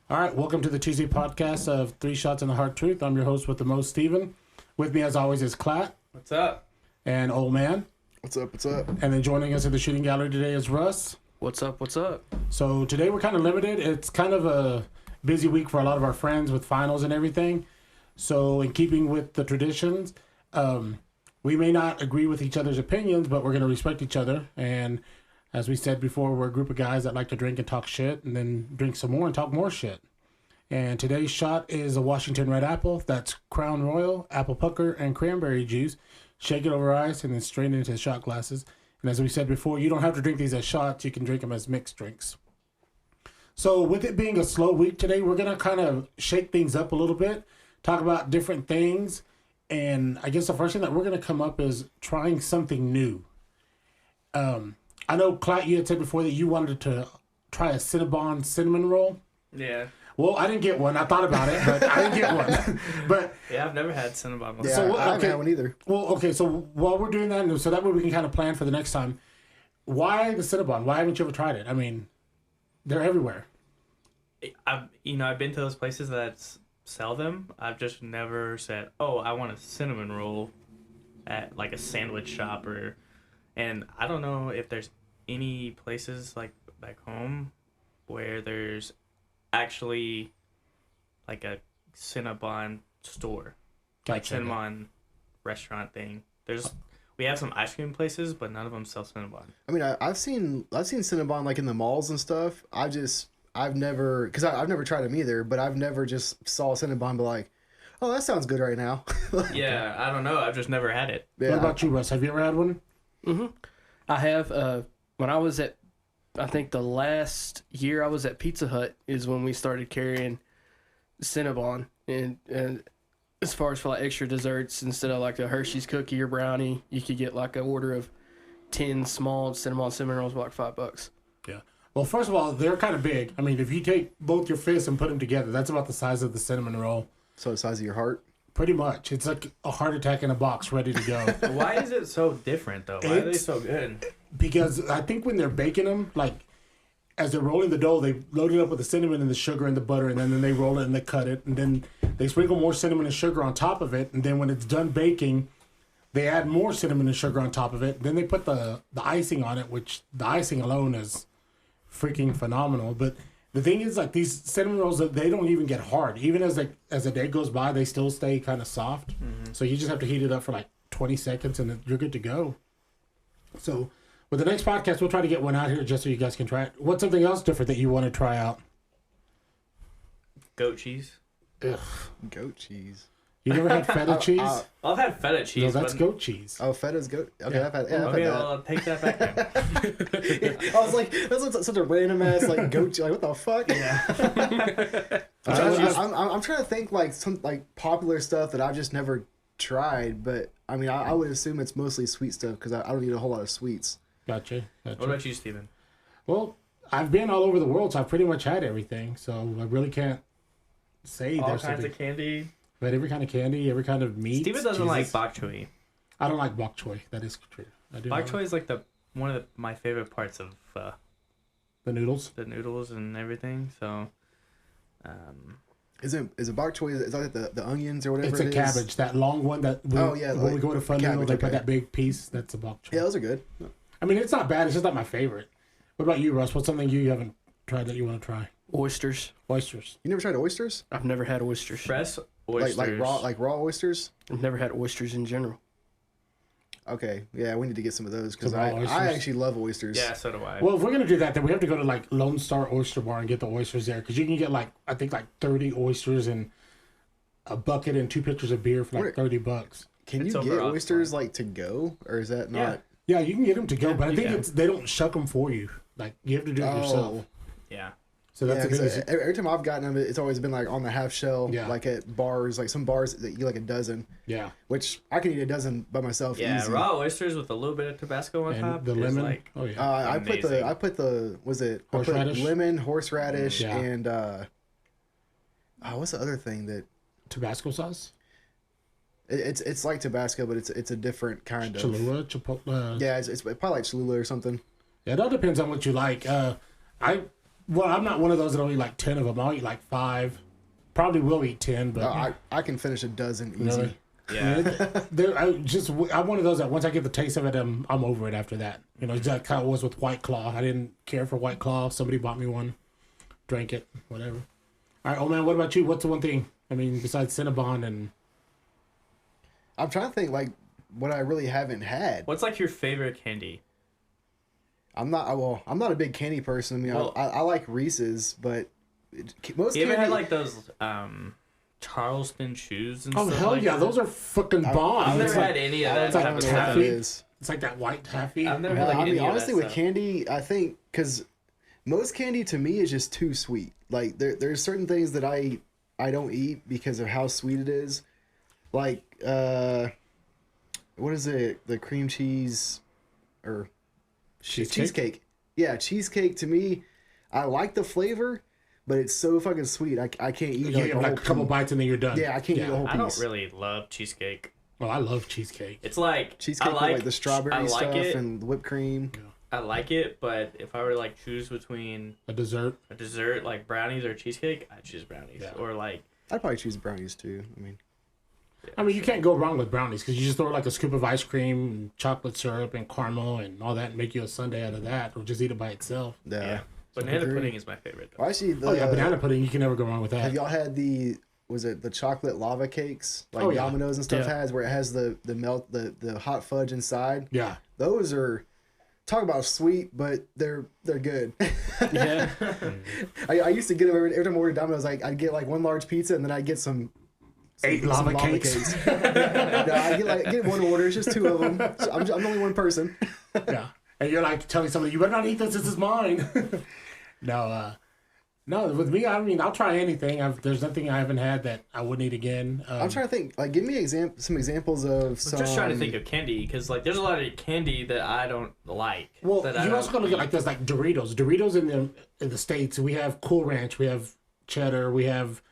All right, welcome to the Tuesday podcast of Three Shots in the Hard Truth. I'm your host with the most, Steven. With me, as always, is Clat. What's up? And Old Man. What's up? What's up? And then joining us at the shooting gallery today is Russ. What's up? What's up? So today we're kind of limited. It's kind of a busy week for a lot of our friends with finals and everything. So in keeping with the traditions, we may not agree with each other's opinions, but we're going to respect each other. And as we said before, we're a group of guys that like to drink and talk shit and then drink some more and talk more shit. And today's shot is a Washington Red Apple. That's Crown Royal, apple pucker, and cranberry juice. Shake it over ice and then strain it into shot glasses. And as we said before, you don't have to drink these as shots. You can drink them as mixed drinks. So with it being a slow week today, we're going to kind of shake things up a little bit, talk about different things. And I guess the first thing that we're going to come up is trying something new. I know, Clat, you had said before that you wanted to try a Cinnabon cinnamon roll. Yeah. Well, I didn't get one. I thought about it, but I didn't get one. But yeah, I've never had Cinnabon. Yeah, so, I haven't had one either. Well, okay, so while we're doing that, so that way we can kind of plan for the next time. Why the Cinnabon? Why haven't you ever tried it? I mean, they're everywhere. I've been to those places that sell them. I've just never said, "Oh, I want a cinnamon roll," at like a sandwich shop and I don't know if there's any places like back home where there's actually like a Cinnabon store, like Gotcha. Cinnabon restaurant thing. We have some ice cream places, but none of them sell Cinnabon. I mean, I've seen Cinnabon like in the malls and stuff. I've never tried them either, but I've never just saw Cinnabon and be like, oh, that sounds good right now. Yeah, I don't know. I've just never had it. Yeah. What about you, Russ? Have you ever had one? Mm-hmm. I have. When I was at, I think the last year I was at Pizza Hut is when we started carrying Cinnabon, and as far as for like extra desserts, instead of like a Hershey's cookie or brownie, you could get like an order of 10 small cinnamon rolls for like $5. Yeah. Well, first of all, they're kind of big. I mean, if you take both your fists and put them together, that's about the size of the cinnamon roll. So the size of your heart? Pretty much. It's like a heart attack in a box ready to go. Why is it so different, though? Why are they so good? Because I think when they're baking them, like, as they're rolling the dough, they load it up with the cinnamon and the sugar and the butter, and then they roll it and they cut it, and then they sprinkle more cinnamon and sugar on top of it, and then when it's done baking, they add more cinnamon and sugar on top of it. Then they put the icing on it, which the icing alone is freaking phenomenal. But the thing is, like, these cinnamon rolls, they don't even get hard. Even as the day goes by, they still stay kind of soft. Mm-hmm. So you just have to heat it up for like 20 seconds, and you're good to go. So with the next podcast, we'll try to get one out here just so you guys can try it. What's something else different that you want to try out? Goat cheese. Ugh. Goat cheese. You never had feta cheese? I've had feta cheese. No, that's goat chease. Oh, feta's goat. Okay, Yeah. I've had that. Well, I'll take that back then. I was like, that's such a random ass like goat cheese. Like, what the fuck? Yeah. I'm trying to think like some like popular stuff that I've just never tried, but I mean, I would assume it's mostly sweet stuff because I don't eat a whole lot of sweets. Gotcha. What about you, Steven? Well, I've been all over the world, so I've pretty much had everything. So I really can't say All there's kinds something. of candy. But every kind of candy, every kind of meat. Steven doesn't like bok choy. I don't like bok choy. That is true. I do. Bok choy is like one of my favorite parts of the noodles. the noodles and everything. So, Is it bok choy? Is that like the onions or whatever? It's a cabbage, that long one that when we go to Fun Noodle, they put that big piece. That's a bok choy. Yeah, those are good. I mean, it's not bad. It's just not my favorite. What about you, Russ? What's something you haven't tried that you want to try? Oysters. Oysters. You never tried oysters? I've never had oysters. fresh oysters. Like raw oysters? I've never had oysters in general. Okay, yeah, we need to get some of those because Some raw oysters? I actually love oysters. Yeah, so do I. Well, if we're gonna do that, then we have to go to like Lone Star Oyster Bar and get the oysters there, because you can get like I think like 30 oysters and a bucket and 2 pitchers of beer for like $30. Can It's you over get on oysters like to go, or is that not? Yeah, you can get them to go, Yeah, but I you think can. they don't shuck them for you. Like you have to do it yourself. Yeah. So that's the 'cause thing. Is, every time I've gotten them, it's always been like on the half shell, Yeah. like at bars, like some bars that eat like a dozen, yeah, which I can eat a dozen by myself. Yeah, easy. raw oysters with a little bit of Tabasco on and top. the is lemon. like, Oh yeah. I put the Horseradish? lemon, horseradish, Yeah. and what's the other thing that Tabasco sauce. it's like Tabasco, but it's a different kind of. Cholula, Chipotle. Yeah, it's probably like Cholula or something. Yeah, it all depends on what you like. Well, I'm not one of those that'll eat like 10 of them. I'll eat like 5. Probably will eat 10, but I can finish a dozen easy. Really? Yeah. I'm one of those that once I get the taste of it, I'm over it after that. You know, that kind of was with White Claw. I didn't care for White Claw. Somebody bought me one, drank it, whatever. All right, oh man, what about you? What's the one thing? I mean, besides Cinnabon and I'm trying to think like what I really haven't had. What's like your favorite candy? I'm not a big candy person. I mean, Well- I like Reese's, but most You ever candy. had like those Charleston shoes and oh stuff hell like yeah, that? those are fucking bomb. I've It's never like, had any of that it's like I type don't of know what stuff. that taffy. is. It's like that white taffy. I've never had like I any mean, of honestly, that with stuff. candy, I think because most candy to me is just too sweet. Like there's certain things that I don't eat because of how sweet it is. Like what is it? The cream cheese or cheesecake. Yeah, cheesecake to me, I like the flavor, but it's so fucking sweet. I can't eat You like, get a like whole a couple piece. bites and then you're done. Yeah, I can't eat a whole I don't piece. really love cheesecake. Oh, I love cheesecake. It's like Cheesecake I with like the strawberry I like stuff it. and the whipped cream. I like it, but if I were to like choose between A dessert. a dessert like brownies or cheesecake, I'd choose brownies. Yeah. Or like I'd probably choose brownies too. I mean, you can't go wrong with brownies because you just throw like a scoop of ice cream, and chocolate syrup, and caramel, and all that, and make you a sundae out of that, or just eat it by itself. yeah. Banana agree. pudding is my favorite. Though. Well, actually, Oh yeah, banana pudding. You can never go wrong with that. Have y'all had was it the chocolate lava cakes like Oh, yeah. Domino's and stuff Yeah. has where it has the hot fudge inside? Yeah. Those are talk about sweet, but they're good. Yeah. I used to get them every time I ordered Domino's. I'd get like one large pizza and then I'd get some 8 lava cakes. No, I get one order. It's just 2 of them. So I'm only one person. Yeah. And you're like telling somebody, you better not eat this. This is mine. No, with me, I mean, I'll try anything. There's nothing I haven't had that I wouldn't eat again. I'm trying to think. Like, give me some examples of some. I'm just trying to think of candy because like there's a lot of candy that I don't like. Well, that I you don't also gotta look at like there's like Doritos. Doritos in the States, we have Cool Ranch, we have cheddar, we have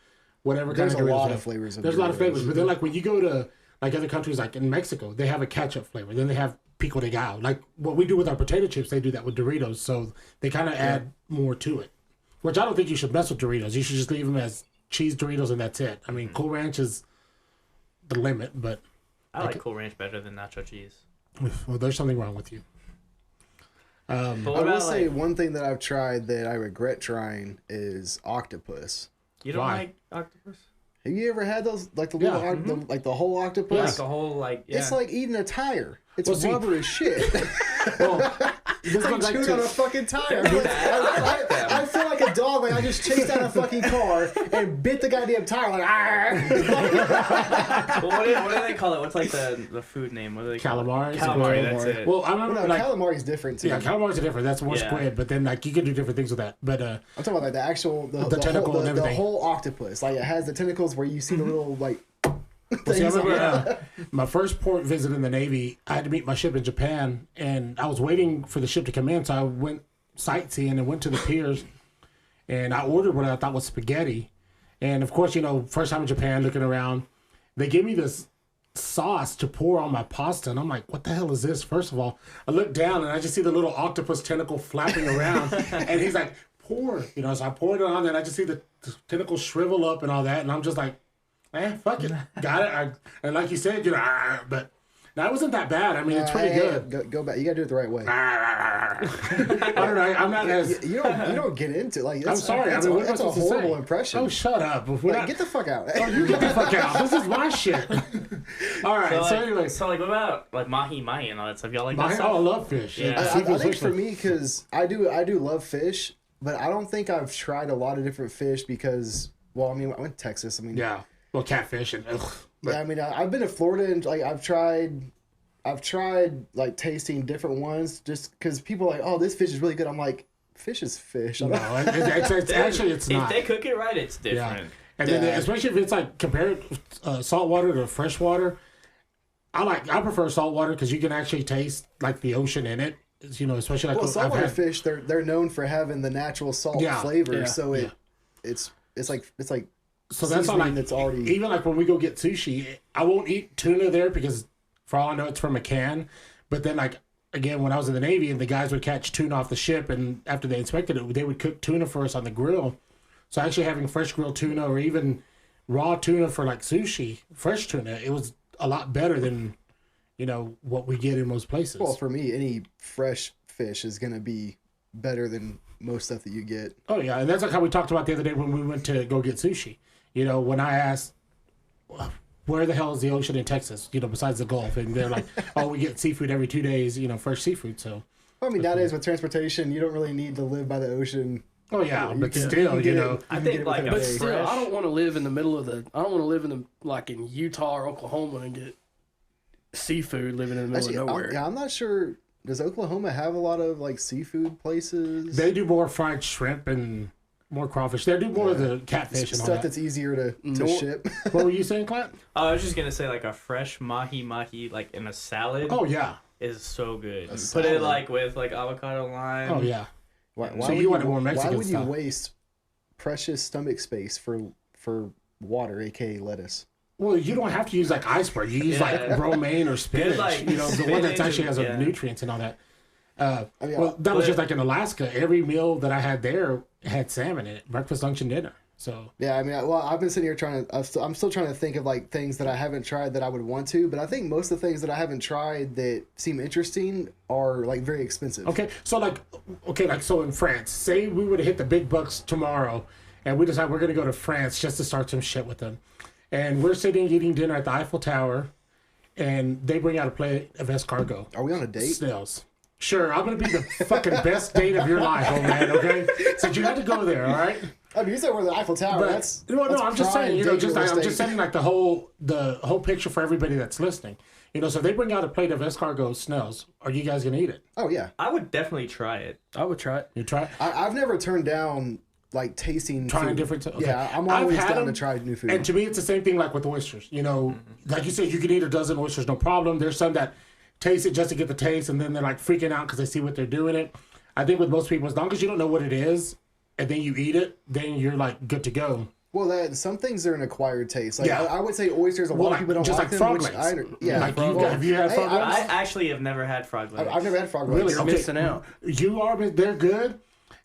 whatever kind There's of a Doritos. lot we of have. flavors of There's a lot of Doritos. flavors, but then like when you go to like other countries, like in Mexico, they have a ketchup flavor. Then they have pico de gallo. Like what we do with our potato chips, they do that with Doritos. So they kind of add more to it. Which I don't think you should mess with Doritos. You should just leave them as cheese Doritos and that's it. I mean, Cool Ranch is the limit, but I like Cool Ranch better than nacho cheese. well, there's something wrong with you. But what I will about say like one thing that I've tried that I regret trying is octopus. you don't Why? like octopus? Have you ever had those like the Yeah. little like the whole octopus? Like the whole like yeah. It's like eating a tire. It's Well, see- rubber as shit. Well, this It's like goes back chewing on a to fucking tire. I like them. I feel like a dog. Like I just chased down a fucking car and bit the goddamn tire. Like, "Arr!" Well, what do they call it? What's like the food name? What do they call Calamari. it? Calamari. That's Calamari. it. Well, I remember no, like calamari is different too. yeah, calamari are different. That's more Yeah. squid, but then like you can do different things with that. But I'm talking about like the actual The tentacle whole, and the everything. whole octopus. Like it has the tentacles where you see the little like. well, see, I things on remember it. my first port visit in the Navy. I had to meet my ship in Japan, and I was waiting for the ship to come in. So I went sightseeing and went to the piers, and I ordered what I thought was spaghetti. And of course, you know, first time in Japan, looking around, they gave me this sauce to pour on my pasta, and I'm like, what the hell is this? First of all, I look down and I just see the little octopus tentacle flapping around, and he's like, pour, you know. So I poured it on, and I just see the tentacle shrivel up and all that, and I'm just like, fuck it, got it. And like you said, you know, but that wasn't that bad. I mean, it's pretty Hey, good. Go back. You gotta do it the right way. I don't know. I'm not as. You don't get into like. I'm That's, sorry. That's, I mean, what am I that's a supposed to say? horrible impression. Oh, shut up. We're Like, not- get the fuck out. Oh, you get the fuck out. This is my shit. All right. So, anyway, so like what about like mahi mahi and all that stuff? Y'all like that I stuff? love fish. Yeah. I Seafood think fish. for me, because I do love fish, but I don't think I've tried a lot of different fish because, well, I mean, I went to Texas. I mean, Yeah. Well, catfish and. Ugh. yeah, I mean, I've been to Florida and like I've tried like tasting different ones just because people are like, oh, this fish is really good. I'm like, fish is fish. I don't- No, it's actually it's if not. they cook it right, it's Yeah. different. And then, Yeah. especially if it's like compared saltwater to freshwater, I prefer saltwater because you can actually taste like the ocean in it. You know, especially like Well, I've saltwater had- fish, they're known for having the natural salt Yeah. flavor, Yeah. so Yeah. it's like So that's all. seasoning Like that's already. even like when we go get sushi, I won't eat tuna there because for all I know it's from a can. But then like again, when I was in the Navy and the guys would catch tuna off the ship, and after they inspected it, they would cook tuna for us on the grill. So actually having fresh grilled tuna or even raw tuna for like sushi, fresh tuna, it was a lot better than, what we get in most places. Well, for me, any fresh fish is gonna be better than most stuff that you get. Oh yeah, and that's like how we talked about the other day when we went to go get sushi. When I asked, where the hell is the ocean in Texas? Besides the Gulf, and they're like, oh, we get seafood every 2 days. Fresh seafood. So. I mean, nowadays with transportation, you don't really need to live by the ocean. Oh yeah, You but can- still, you can get it- I you can think, get it like, within a But day. still, fresh. I don't want to live in the middle of I don't want to live in Utah or Oklahoma and get seafood living in the middle Actually, of nowhere. I'm not sure. Does Oklahoma have a lot of like seafood places? they do more fried shrimp and more crawfish. They do more of the catfish and all Stuff that. that's easier to Nor- ship. What were you saying, Clint? I was just gonna say like a fresh mahi like in a salad Oh yeah, is so good. Put salad? it like with like avocado lime. oh yeah. Why So would you wanted more Why Mexican would you style. waste precious stomach space for water, aka lettuce? Well, you don't have to use like iceberg. You use like Yeah. romaine or spinach. like, the one that spinach actually has and- yeah. nutrients and all that. I mean, Well, that was but- just like in Alaska. Every meal that I had there had salmon in it, breakfast, lunch, and dinner. So yeah, I mean, I've been sitting here trying to. I'm still trying to think of like things that I haven't tried that I would want to, but I think most of the things that I haven't tried that seem interesting are like very expensive. okay, so in France, say we would have hit the big bucks tomorrow, and we decide we're gonna go to France just to start some shit with them, and we're sitting eating dinner at the Eiffel Tower, and they bring out a plate of escargot. Are we on a date? Snails. Sure, I'm gonna be the fucking best date of your life, old man. Okay, so you had to go there, all right? I mean, you said we're at the Eiffel Tower. But that's I'm just prime saying, date just real I'm estate. just setting like the whole picture for everybody that's listening. So they bring out a plate of escargot snails. Are you guys gonna eat it? Oh yeah, I would definitely try it. I would try it. You try it? I've never turned down like tasting Trying food. different. Okay. Yeah, I'm I've always had down to them, try new food. And to me, it's the same thing like with the oysters. Like you said, you can eat a dozen oysters, no problem. There's some that taste it just to get the taste, and then they're like freaking out because they see what they're doing it. I think with most people, as long as you don't know what it is, and then you eat it, then you're like good to go. Well, some things are an acquired taste. Like Yeah. I would say oysters. A lot Like, of people don't just like like them. frog Which legs. yeah, Like well, have you had hey, frog legs? I actually have never had frog legs. I've never had frog Really? legs. You're missing out. You are, but they're good.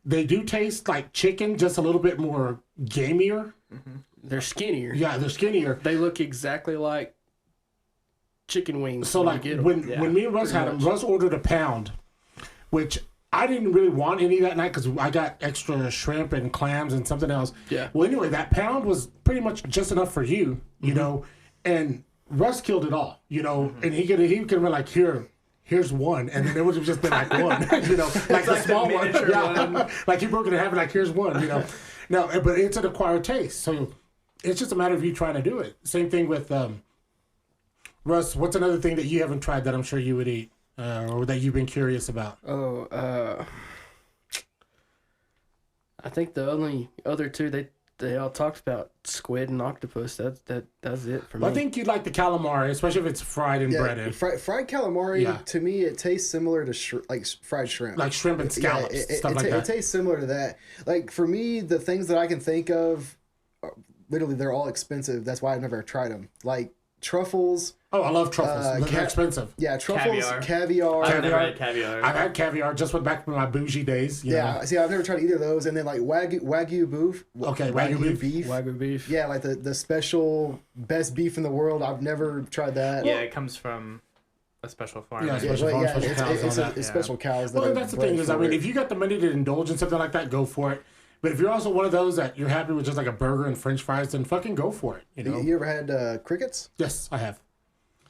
They do taste like chicken, just a little bit more gamier. They're skinnier. Yeah, they're skinnier. They look exactly like chicken wings. So when like you get 'em. when me and Russ had them, Russ ordered a pound, which I didn't really want any that night because I got extra shrimp and clams and something else. Yeah. Well, anyway, that pound was pretty much just enough for you, you know, and Russ killed it all, and he could have been like, here's one, and then it would have just been like one, like the like small the one, miniature one. like he broke it in half, and like here's one, No, but it's an acquired taste, so it's just a matter of you trying to do it. Same thing with Russ. What's another thing that you haven't tried that I'm sure you would eat, or that you've been curious about? I think the only other two they all talked about squid and octopus. That's it for me. Well, I think you'd like the calamari, especially if it's fried and breaded, Fried calamari. Yeah. To me, it tastes similar to like fried shrimp. like shrimp and scallops, stuff like It that. tastes similar to that. Like for me, the things that I can think of, literally, they're all expensive. That's why I've never tried them. Like truffles. Oh, I love truffles. They're ca- expensive. Yeah, truffles, Caviar. caviar. I've never had caviar. I've had caviar just went back to my bougie days. You Yeah, know? see, I've never tried either of those. And then like wagyu beef. Okay, wagyu beef. Wagyu beef. Yeah, like the special best beef in the world. I've never tried that. Yeah, it comes from a special farm. Yeah, Yeah, special well, farms, yeah, special cows, it's all that. it's special cows. That Well, are that's the bred thing is, I for mean, it. if you got the money to indulge in something like that, go for it. But if you're also one of those that you're happy with just like a burger and French fries, then fucking go for it. You ever had crickets? Yes, I have.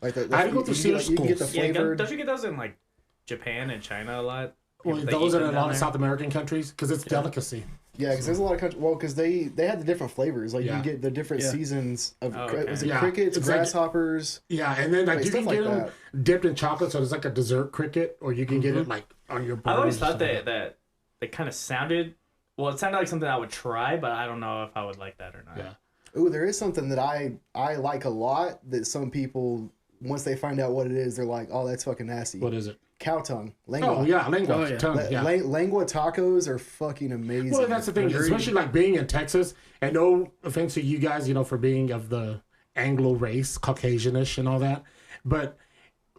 Like the, I had to go through you can get the schools. flavored. don't you get those in like Japan and China a lot? Well, They those eat are in them a down lot of there? South American countries because it's delicacy. Yeah, because there's a lot of countries. Well, because they had the different flavors. Like Yeah. you can get the different Yeah. seasons of Oh, okay. was it Yeah. crickets, It's like- grasshoppers. Yeah, and then like Like, you can stuff get like them dipped in chocolate, so it's like a dessert cricket, or you can get Mm-hmm. it like on your. I always burgers or thought something. that they kind of sounded. Well, it sounded like something I would try, but I don't know if I would like that or not. Yeah. Ooh, there is something that I like a lot that some people once they find out what it is, they're like, oh, that's fucking nasty. What is it? Cow tongue, lengua. Oh yeah, lengua. Oh, yeah. Tongue, yeah. Lengua tacos are fucking amazing. Well, that's the thing, especially like being in Texas, and no offense to you guys, for being of the Anglo race, Caucasianish and all that, but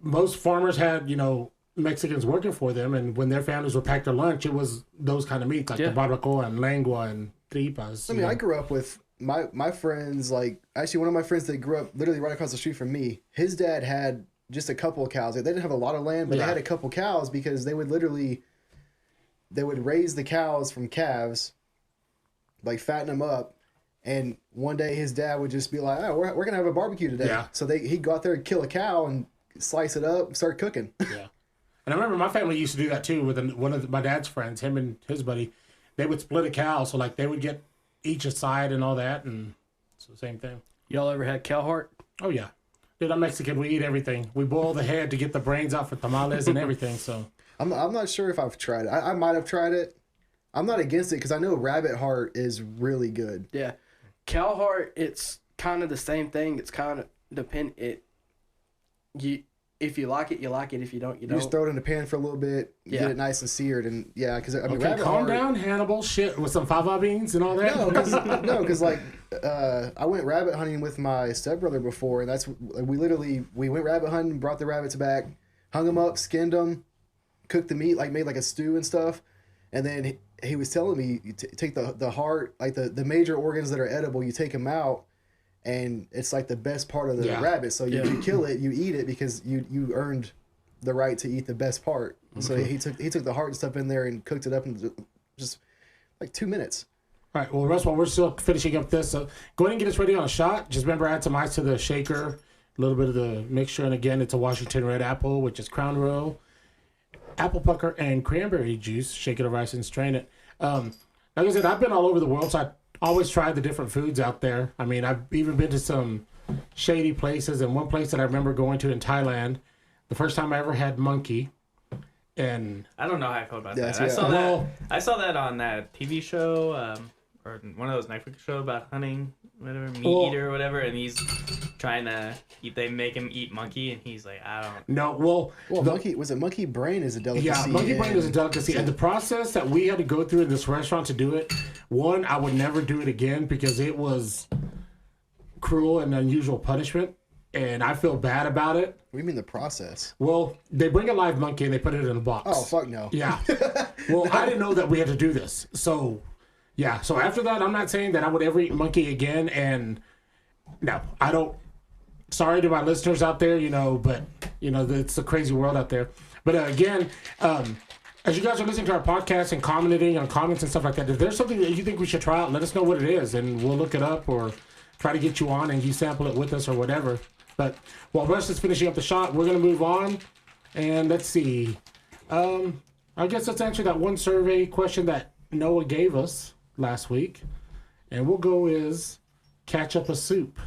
most farmers had, Mexicans working for them, and when their families would pack their lunch, it was those kind of meats, like Yeah. the barbacoa and lengua and tripas. I mean, I grew up with my friends, like, actually one of my friends that grew up literally right across the street from me, his dad had just a couple of cows. They didn't have a lot of land, but Yeah. they had a couple cows because they would raise the cows from calves, like fatten them up. And one day his dad would just be like, oh, we're going to have a barbecue today. Yeah. So he'd go out there and kill a cow and slice it up and start cooking. Yeah. And I remember my family used to do that too with one of my dad's friends, him and his buddy. They would split a cow, so like they would get each a side and all that, and it's the same thing. Y'all ever had cow heart? Oh yeah, dude, I'm Mexican. We eat everything. We boil the head to get the brains out for tamales and everything. So I'm not sure if I've tried it. I might have tried it. I'm not against it because I know rabbit heart is really good. Yeah. Cow heart, it's kind of the same thing. It's kind of if you like it, you like it. If you don't, you You don't. just throw it in the pan for a little bit, Yeah. get it nice and seared, and yeah, because I mean, okay, rabbit calm heart. down, Hannibal. Shit, with some fava beans and all that. No, because like I went rabbit hunting with my stepbrother before, and that's we went rabbit hunting, brought the rabbits back, hung them up, skinned them, cooked the meat, like made like a stew and stuff, and then he was telling me you take the heart, like the major organs that are edible, you take them out, and it's like the best part of the Yeah. rabbit. So you kill it, you eat it because you earned the right to eat the best part. So he took the heart and stuff in there and cooked it up in just like 2 minutes. All right, well, Russ, while we're still finishing up this, go ahead and get us ready on a shot. Just remember, add some ice to the shaker, a little bit of the mixture, and again, it's a Washington Red Apple, which is Crown Royal, apple pucker, and cranberry juice. Shake it over ice and strain it. Like I said, I've been all over the world, so I always try the different foods out there. I mean, I've even been to some shady places, and one place that I remember going to in Thailand, the first time I ever had monkey, and I don't know how I feel about Yes, that. yeah. Well- I saw that on that TV show, or one of those Netflix shows about hunting, whatever, meat Well- eater or whatever, and he's trying to eat. They make him eat monkey, and he's like, I don't. no, well, Well, monkey brain is a delicacy. yeah, monkey brain is a and- delicacy, and the process that we had to go through in this restaurant to do it, one, I would never do it again because it was cruel and unusual punishment, and I feel bad about it. What do you mean the process? Well, they bring a live monkey and they put it in a box. Oh fuck no. Yeah. Well, I didn't know that we had to do this. So, yeah. So after that, I'm not saying that I would ever eat monkey again. And no, I don't. Sorry to my listeners out there, but, it's a crazy world out there. But again, as you guys are listening to our podcast and commenting on comments and stuff like that, if there's something that you think we should try out, let us know what it is. And we'll look it up or try to get you on and you sample it with us or whatever. But while Russ is finishing up the shot, we're going to move on. And let's see. I guess let's answer that one survey question that Noah gave us last week. And we'll go is ketchup a soup.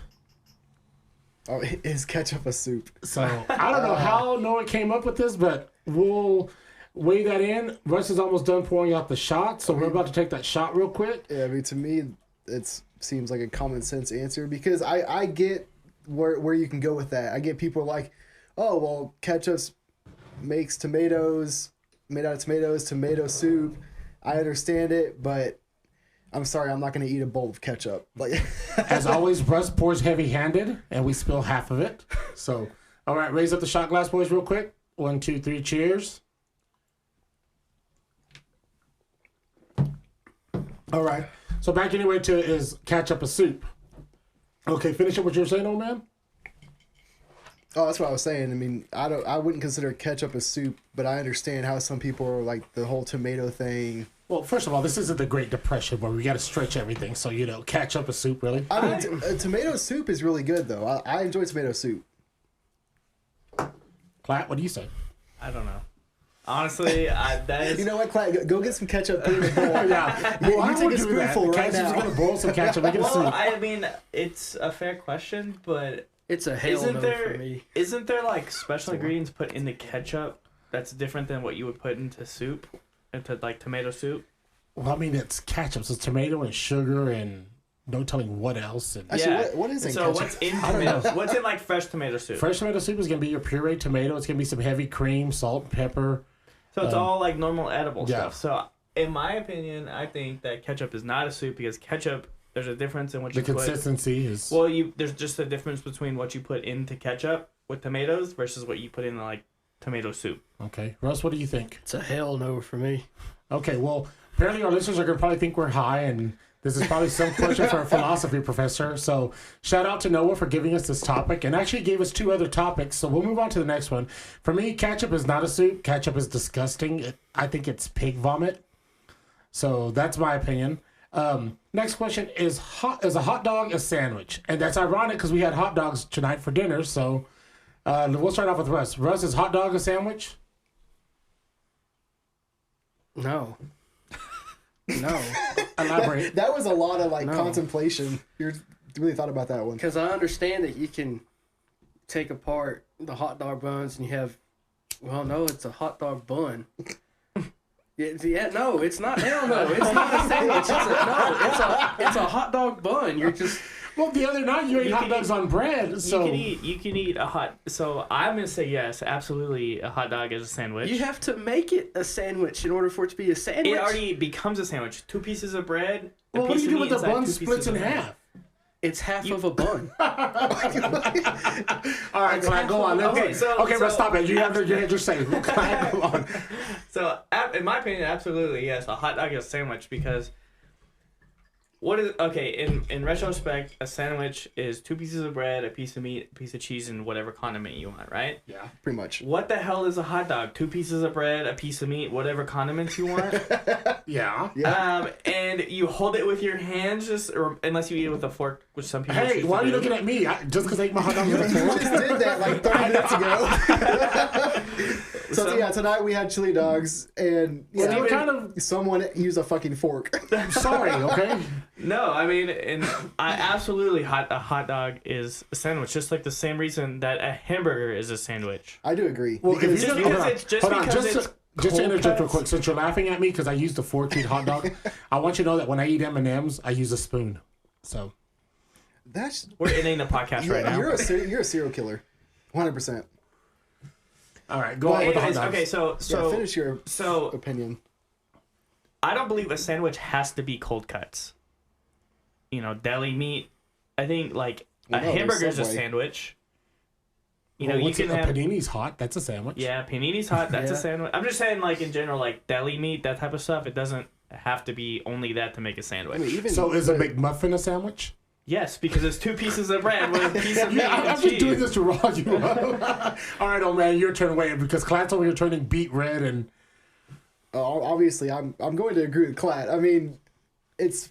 Oh, is ketchup a soup? So I don't know how Noah came up with this, but we'll weigh that in. Russ is almost done pouring out the shot. So we're about to take that shot real quick. Yeah, I mean, to me, it seems like a common sense answer because I get where you can go with that. I get people like, oh, well, ketchup makes tomatoes, made out of tomatoes, tomato soup. I understand it, but I'm sorry, I'm not going to eat a bowl of ketchup. Like, As always, Russ pours heavy-handed, and we spill half of it. So, all right, raise up the shot glass, boys, real quick. 1, 2, 3, cheers. All right. So back anyway to is ketchup a soup. Okay, finish up what you were saying, old man. oh, that's what I was saying. I mean, I wouldn't consider ketchup a soup, but I understand how some people are like the whole tomato thing. Well, first of all, this isn't the Great Depression where we got to stretch everything. So, ketchup a soup, really. I mean, tomato soup is really good though. I enjoy tomato soup. Clat, what do you say? I don't know. Honestly, that is. You know what, Clyde? Go get some ketchup. Put it in a bowl. Yeah. You I take would a do that. spoonful right Ketchup's now. going to boil some ketchup. Make it a Well, soup. I mean, it's a fair question, but It's a hell isn't no there for me. isn't there like special ingredients put into ketchup that's different than what you would put into soup, into like tomato soup? Well, I mean, it's ketchup. So it's tomato and sugar and no telling what else. And Actually, what is in so ketchup? what's in tomatoes? What's in like fresh tomato soup? fresh tomato soup is going to be your pureed tomato. It's going to be some heavy cream, salt, and pepper. So it's all like normal edible yeah. stuff. So in my opinion, I think that ketchup is not a soup because ketchup, there's a difference in what The you put. consistency is... Well, there's just a difference between what you put into ketchup with tomatoes versus what you put in like tomato soup. Okay, Russ, what do you think? It's a hell no for me. Okay, well, apparently our listeners are going to probably think we're high, and this is probably some question for a philosophy professor. So shout out to Noah for giving us this topic, and actually gave us 2 other topics. So we'll move on to the next one. For me, ketchup is not a soup. Ketchup is disgusting. I think it's pig vomit. So that's my opinion. Next question is a hot dog a sandwich? And that's ironic because we had hot dogs tonight for dinner. So we'll start off with Russ. Russ, is hot dog a sandwich? No. No. Elaborate. That was a lot of like No. contemplation. You really thought about that one. Because I understand that you can take apart the hot dog buns and you have, well, no, it's a hot dog bun. No, it's not. Hell no, it's not a sandwich. It's a hot dog bun. You're just. Well, the other night you ate hot dogs on bread. So You can eat a hot. So I'm gonna say yes, absolutely. A hot dog is a sandwich. You have to make it a sandwich in order for it to be a sandwich. It already becomes a sandwich. 2 pieces of bread. well, what do you do with the bun splits splits in half? It's half of a bun. All right, Clyde, go on. Okay, Okay, Russ, stop it. You have to say. Clyde, go on. So, in my opinion, absolutely yes. A hot dog is a sandwich because in retrospect, a sandwich is 2 pieces of bread, a piece of meat, a piece of cheese, and whatever condiment you want, right? Yeah. Pretty much. What the hell is a hot dog? 2 pieces of bread, a piece of meat, whatever condiments you want. Yeah. And you hold it with your hands, or unless you eat it with a fork, which some people. Hey, choose why to are you do. looking at me? Just because I ate my hot dog with a You fork? just did that like 30 minutes ago. So yeah, tonight we had chili dogs, and Well, yeah, they were kind of. someone used a fucking fork. I'm sorry. Okay. No, I mean, I absolutely a hot dog is a sandwich, just like the same reason that a hamburger is a sandwich. I do agree. Well, if Just you because hold on, it's- just hold on, because just it's to, just to cold interject real cuts. quick, since you're laughing at me because I used a fork to eat hot dog, I want you to know that when I eat M&Ms, I use a spoon. So That's We're ending the podcast right now. you're a serial killer, 100%. all right, go on with the hot Anyways, dogs. okay, so Finish your so opinion. I don't believe a sandwich has to be cold cuts. You know, deli meat. I think like Well, a no, there's hamburger is a Subway. sandwich. You Well, know, you what's can a have panini's hot. That's a sandwich. yeah, panini's hot. That's a Yeah. sandwich. I'm just saying, like in general, like deli meat, that type of stuff. It doesn't have to be only that to make a sandwich. I mean, even So is a McMuffin a sandwich? Yes, because it's 2 pieces of bread with a piece of meat Yeah, and I'm just doing cheese. this to rile you up. All right, old man, your turn away because Clan's over here turning beet red and obviously I'm going to agree with Clat. I mean, it's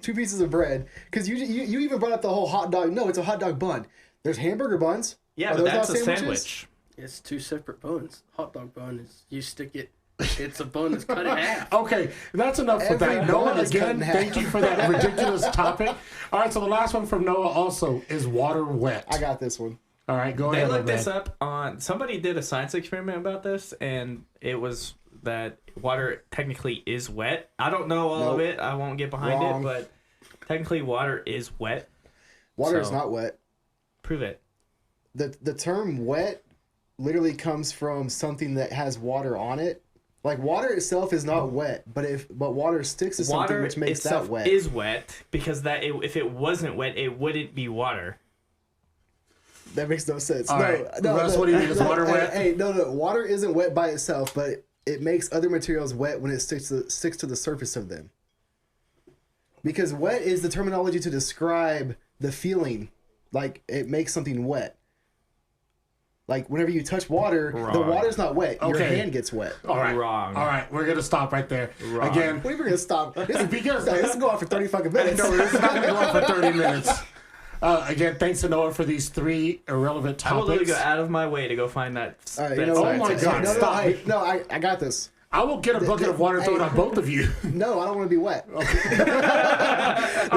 2 pieces of bread because you even brought up the whole hot dog. No, it's a hot dog bun. There's hamburger buns. Yeah, Are but those that's not a sandwiches? sandwich. It's 2 separate buns. Hot dog bun is you stick it. It's a bun that's cut in half. okay, that's enough for Every that. Noah, bun is cut again, in half. thank you for that ridiculous topic. All right, so the last one from Noah also is water wet. I got this one. All right, go They ahead, old looked this man. up on. Somebody did a science experiment about this, and it was that water technically is wet. I don't know all of Nope. it. I won't get behind Wrong. it, but technically water is wet. Water is So- not wet. Prove it. The term wet literally comes from something that has water on it. Like water itself is not wet, but water sticks to something Water which makes itself that wet. is wet because if it wasn't wet, it wouldn't be water. That makes no sense. All no, right. no, Russ, no, what do you think? Is water hey, wet? Hey, no. Water isn't wet by itself, but it makes other materials wet when it sticks to the surface of them. Because wet is the terminology to describe the feeling, like it makes something wet. Like whenever you touch water, the Wrong. water's not wet. Your Okay. hand gets wet. All right, Wrong. All right, we're gonna stop right there. Wrong. Again, We're gonna stop. This Because- is going on for 30 fucking minutes. no, this is not gonna go on for 30 minutes. Again, thanks to Noah for these 3 irrelevant I will literally topics. go out of my way to go find that. All right, that you know Oh what? my science God, No, experiment. stop. I got this. I will get a bucket of water and throw it on both of you. No, I don't want to be wet. All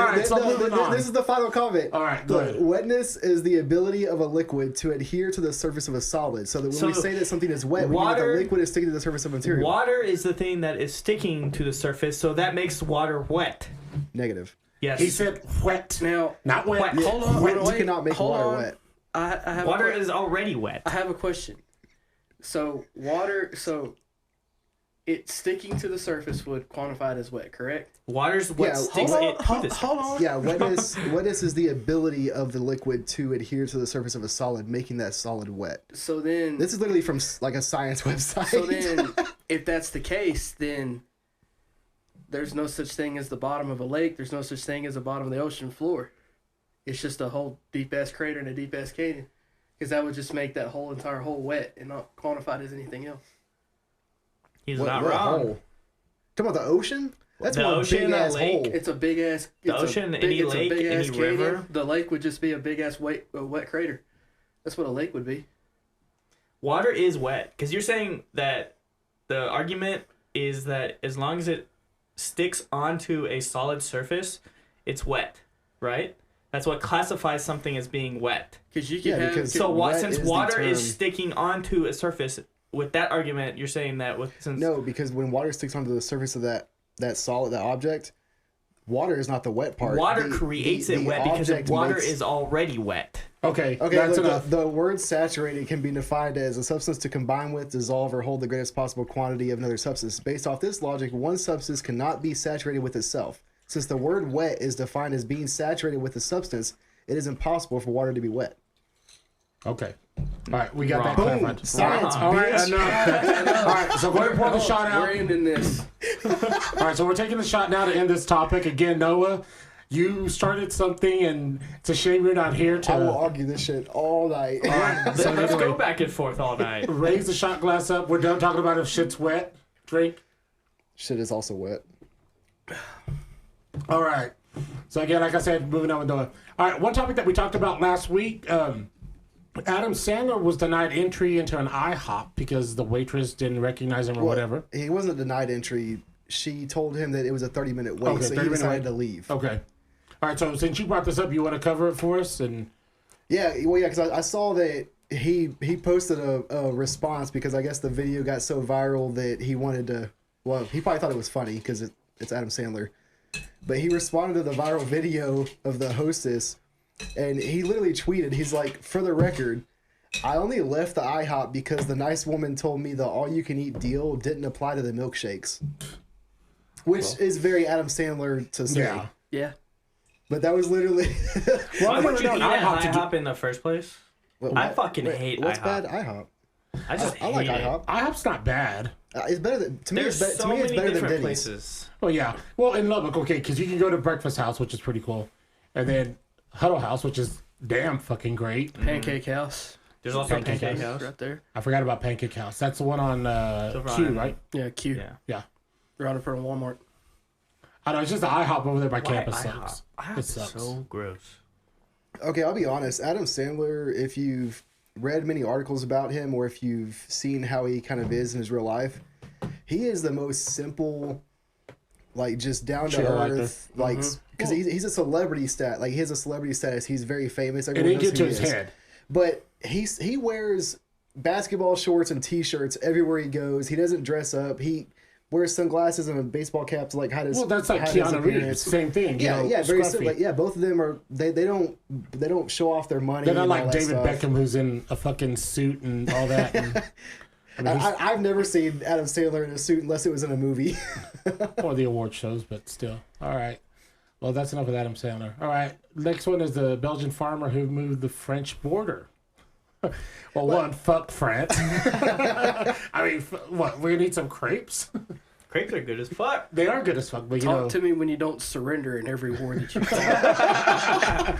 right, so moving on. This is the final comment. All right, go ahead. Wetness is the ability of a liquid to adhere to the surface of a solid. So that when we So, say that something is wet, we mean that water- the liquid is sticking to the surface of material. Water is the thing that is sticking to the surface, so that makes water wet. Negative. Yes. He said wet, Now, not wet. Wet. hold on. Wet. You wait, cannot make hold water on. wet. I have water a is already wet. I have a question. So water. So it sticking to the surface would quantify it as wet, correct? Water's what Yeah, sticks hold it to the surface. Hold on. Yeah, wetness is the ability of the liquid to adhere to the surface of a solid, making that solid wet. So then, This is literally from like a science website. so then, if that's the case, then there's no such thing as the bottom of a lake. There's no such thing as the bottom of the ocean floor. It's just a whole deep ass crater and a deep ass canyon, because that would just make that whole entire hole wet and not quantified as anything else. He's what not wrong. hole? Talking about the ocean? That's The one ocean, big a ass lake. hole. It's a big ass. The ocean, any lake, any river. The lake would just be a big ass wet crater. That's what a lake would be. Water is wet because you're saying that the argument is that as long as it sticks onto a solid surface, it's wet, right? That's what classifies something as being wet. Because you can Yeah, have. because- So wet since is the water is term. sticking onto a surface, with that argument, you're saying that since No, because when water sticks onto the surface of that solid, that object, water is not the wet part. water The- creates the it wet because object water makes- is already wet. Okay, Okay, that's look, enough. the word saturated can be defined as a substance to combine with, dissolve, or hold the greatest possible quantity of another substance. Based off this logic, one substance cannot be saturated with itself. Since the word wet is defined as being saturated with a substance, it is impossible for water to be wet. Okay. All right, we got that Wrong. clarified. Science, All right, bitch. enough. All right, so go ahead and pour the shot out. We're ending this. All right, so we're taking the shot now to end this topic. Again, Noah, you started something, and it's a shame you're not here I will to argue this shit all night. All right, so Let's anyway, go back and forth all night. raise the shot glass up. We're done talking about if shit's wet. Drink. Shit is also wet. All right. So again, like I said, moving on with Noah. All right, one topic that we talked about last week. Adam Sandler was denied entry into an IHOP because the waitress didn't recognize him or whatever. He wasn't denied entry. She told him that it was a 30-minute wait, Okay, so he 30-minute decided wait. to leave. Okay. All right, so since you brought this up, you want to cover it for us? And Yeah, well, yeah, because I saw that he posted a response because I guess the video got so viral that he wanted to. Well, he probably thought it was funny because it's Adam Sandler, but he responded to the viral video of the hostess, and he literally tweeted, he's like, "For the record, I only left the IHOP because the nice woman told me the all-you-can-eat deal didn't apply to the milkshakes," which is very Adam Sandler to say. yeah. Yeah. But that was literally. Well, Why I've would never you known eat at IHOP to do. IHOP in the first place? What- I fucking hate What's IHOP. bad? IHOP. I just I like hate it. IHOP. IHOP's not bad. It's better than to me. There's It's, so to me, it's many better than different Denny's. places. Well, yeah. Well, in Lubbock, okay, because you can go to Breakfast House, which is pretty cool, and then Huddle House, which is damn fucking great. Pancake House. There's also Pancake Pancake House. House. Right there. I forgot about Pancake House. That's the one on over Q, on- right? Yeah, Q. Yeah. Yeah. Right in front of Walmart. I know, it's just the IHOP over there by Why campus IHOP? sucks. IHOP It is sucks. so gross. Okay, I'll be honest. Adam Sandler, if you've read many articles about him or if you've seen how he kind of is in his real life, he is the most simple, like just down to Chill earth, actor. like because he's a celebrity stat. Like he has a celebrity status. He's very famous. It Everyone didn't knows get to who his he is. head. But he wears basketball shorts and t-shirts everywhere he goes. He doesn't dress up. He wears sunglasses and a baseball cap to like hide his. Well, that's like hide his Keanu Reeves. appearance. Same thing. You Yeah, know, yeah, very scruffy. similar. Yeah, both of them are. They don't show off their money. They're not and all like that David stuff. Beckham, who's in a fucking suit and all that. And, I mean, he's- I've never seen Adam Sandler in a suit unless it was in a movie. or the award shows, but still. All right. Well, that's enough with Adam Sandler. All right. Next one is the Belgian farmer who moved the French border. Well, one, fuck France. I mean, what? We're gonna eat some crepes? Crepes are good as fuck. They are good as fuck, but you Talk know. to me when you don't surrender in every war that you fight.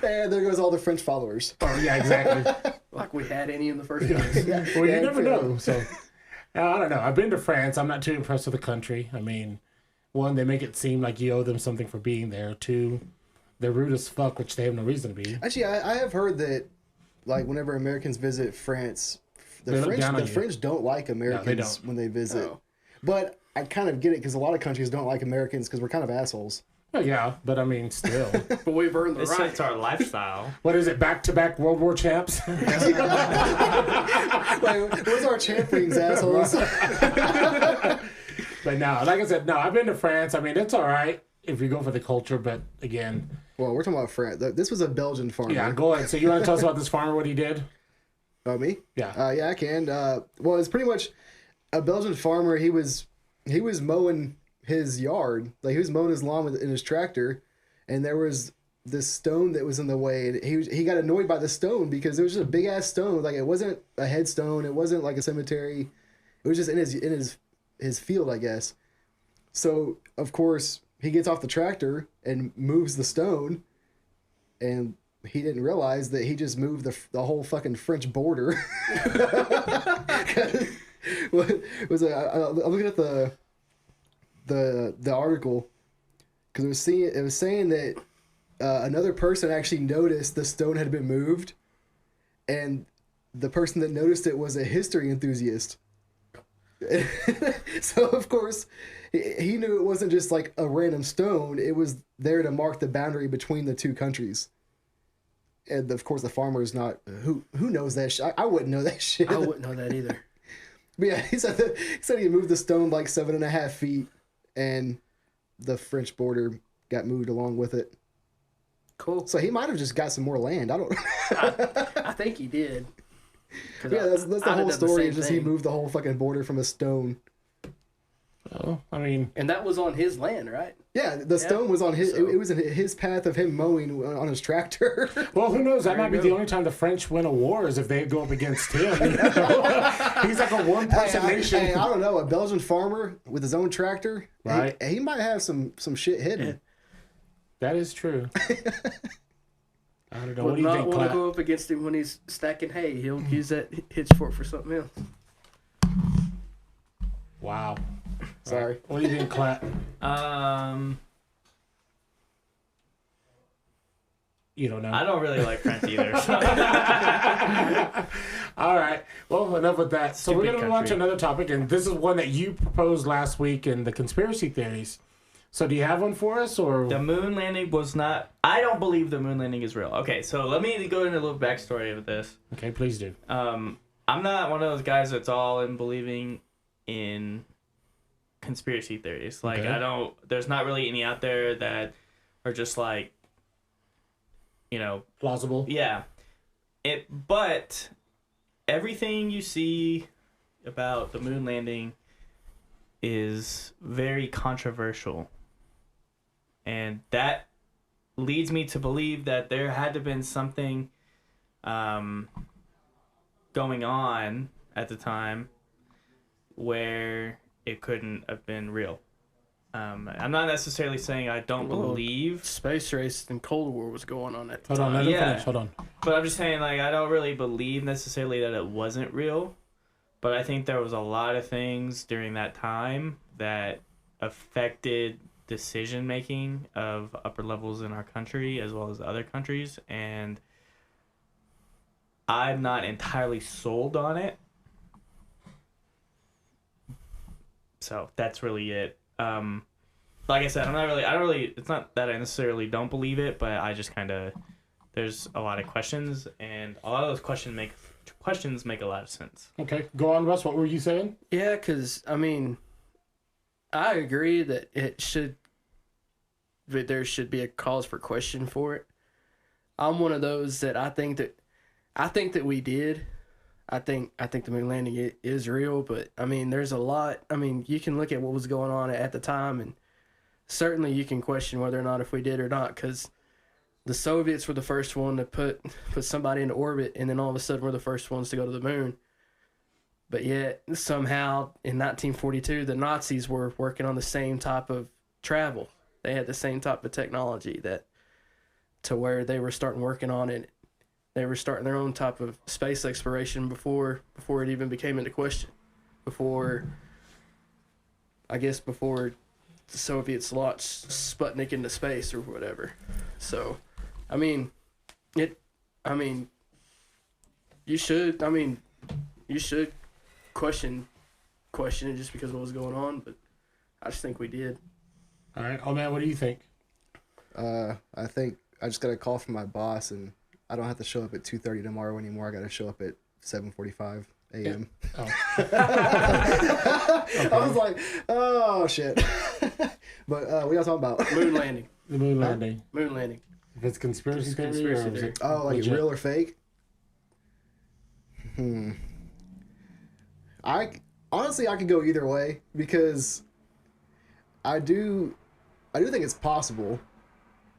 And there goes all the French followers. Oh, yeah, exactly. Like we had any in the first place. Well, you Yeah, never fair. know. So, I don't know. I've been to France. I'm not too impressed with the country. I mean, one, they make it seem like you owe them something for being there. Two, they're rude as fuck, which they have no reason to be. Actually, I have heard that, like, whenever Americans visit France, They look down on the you. French don't like Americans don't. when they visit. No. But I kind of get it because a lot of countries don't like Americans because we're kind of assholes. Well, yeah, but I mean, still. But we've earned the This right. fits our lifestyle. What is it? Back-to-back World War champs? Like, where's our champ rings, assholes? But no, like I said, no, I've been to France. I mean, it's all right if you go for the culture, but again, Well, we're talking about France. This was a Belgian farmer. yeah, go ahead. So you want to tell us about this farmer, what he did? Me? Yeah. Yeah, I can. Well, it's pretty much a Belgian farmer. He was he was mowing his yard, like he was mowing his lawn in his tractor, and there was this stone that was in the way. And he got annoyed by the stone because it was just a big ass stone. Like it wasn't a headstone. It wasn't like a cemetery. It was just in his field, I guess. So of course he gets off the tractor and moves the stone, and he didn't realize that he just moved the whole fucking French border. Was I'm looking at the article because it was saying that another person actually noticed the stone had been moved, and the person that noticed it was a history enthusiast. So of course he knew it wasn't just like a random stone. It was there to mark the boundary between the two countries. And of course the farmer is not who knows that shit. I wouldn't know that shit. I wouldn't know that either. But yeah, he said he moved the stone like 7.5 feet, and the French border got moved along with it. Cool. So he might have just got some more land. I don't. I think he did. Yeah, that's the I'd have whole done the story. same Is just he thing. moved the whole fucking border from a stone. Oh, I mean, And that was on his land, right? Yeah, the stone was on his. So- It was in his path of him mowing on his tractor. well, who knows? That There might be you the go. only time the French win a war is if they go up against him. You know? He's like a one-person nation. Hey, I don't know. A Belgian farmer with his own tractor, Right. He might have some shit hidden. That is true. I don't know. What Would do you not think, want to Clap? go up against him when he's stacking hay. He'll use that pitchfork for something else. Wow. Sorry. What do you think, Clap? You don't know. I don't really like France either. All right. Well, enough with that. So we're Stupid going to move on to country. another topic, and this is one that you proposed last week in the conspiracy theories. So do you have one for us, or The moon landing was not. I don't believe the moon landing is real. Okay, so let me go into a little backstory of this. okay? Please do. I'm not one of those guys that's all in believing in conspiracy theories. Like Okay. I don't. There's not really any out there that are just like, you know, Plausible. yeah. But everything you see about the moon landing is very controversial. And that leads me to believe that there had to have been something going on at the time where it couldn't have been real. I'm not necessarily saying I don't Well, believe, Space race and Cold War was going on at the Hold on. time. Let him Yeah. finish. Hold on. but I'm just saying, like, I don't really believe necessarily that it wasn't real. But I think there was a lot of things during that time that affected decision making of upper levels in our country as well as other countries, and I'm not entirely sold on it. So that's really it. Like I said, I don't really, it's not that I necessarily don't believe it, but I just kind of, there's a lot of questions, and a lot of those questions make a lot of sense. Okay. Go on, Russ. What were you saying? Yeah, because, I mean, I agree that there should be a cause for question for it. I'm one of those that I think that we did. I think the moon landing is real, but I mean, there's a lot. I mean, you can look at what was going on at the time, and certainly you can question whether or not if we did or not, because the Soviets were the first one to put somebody into orbit, and then all of a sudden we're the first ones to go to the moon. But yet somehow in 1942 the Nazis were working on the same type of travel. They had the same type of technology to where they were starting working on it. They were starting their own type of space exploration before it even became into question. Before the Soviets launched Sputnik into space or whatever. So, I mean, you should question it just because of what was going on, but I just think we did. All right. Oh man, what do you think? I think I just got a call from my boss, and I don't have to show up at 2:30 tomorrow anymore. I got to show up at 7:45 a.m. Oh. I was like, oh shit. But what y'all talking about? Moon landing. The moon landing. Moon landing. If it's conspiracy It's theory, conspiracy or is theory. it Oh, like legit? real or fake? I honestly I could go either way because I do think it's possible,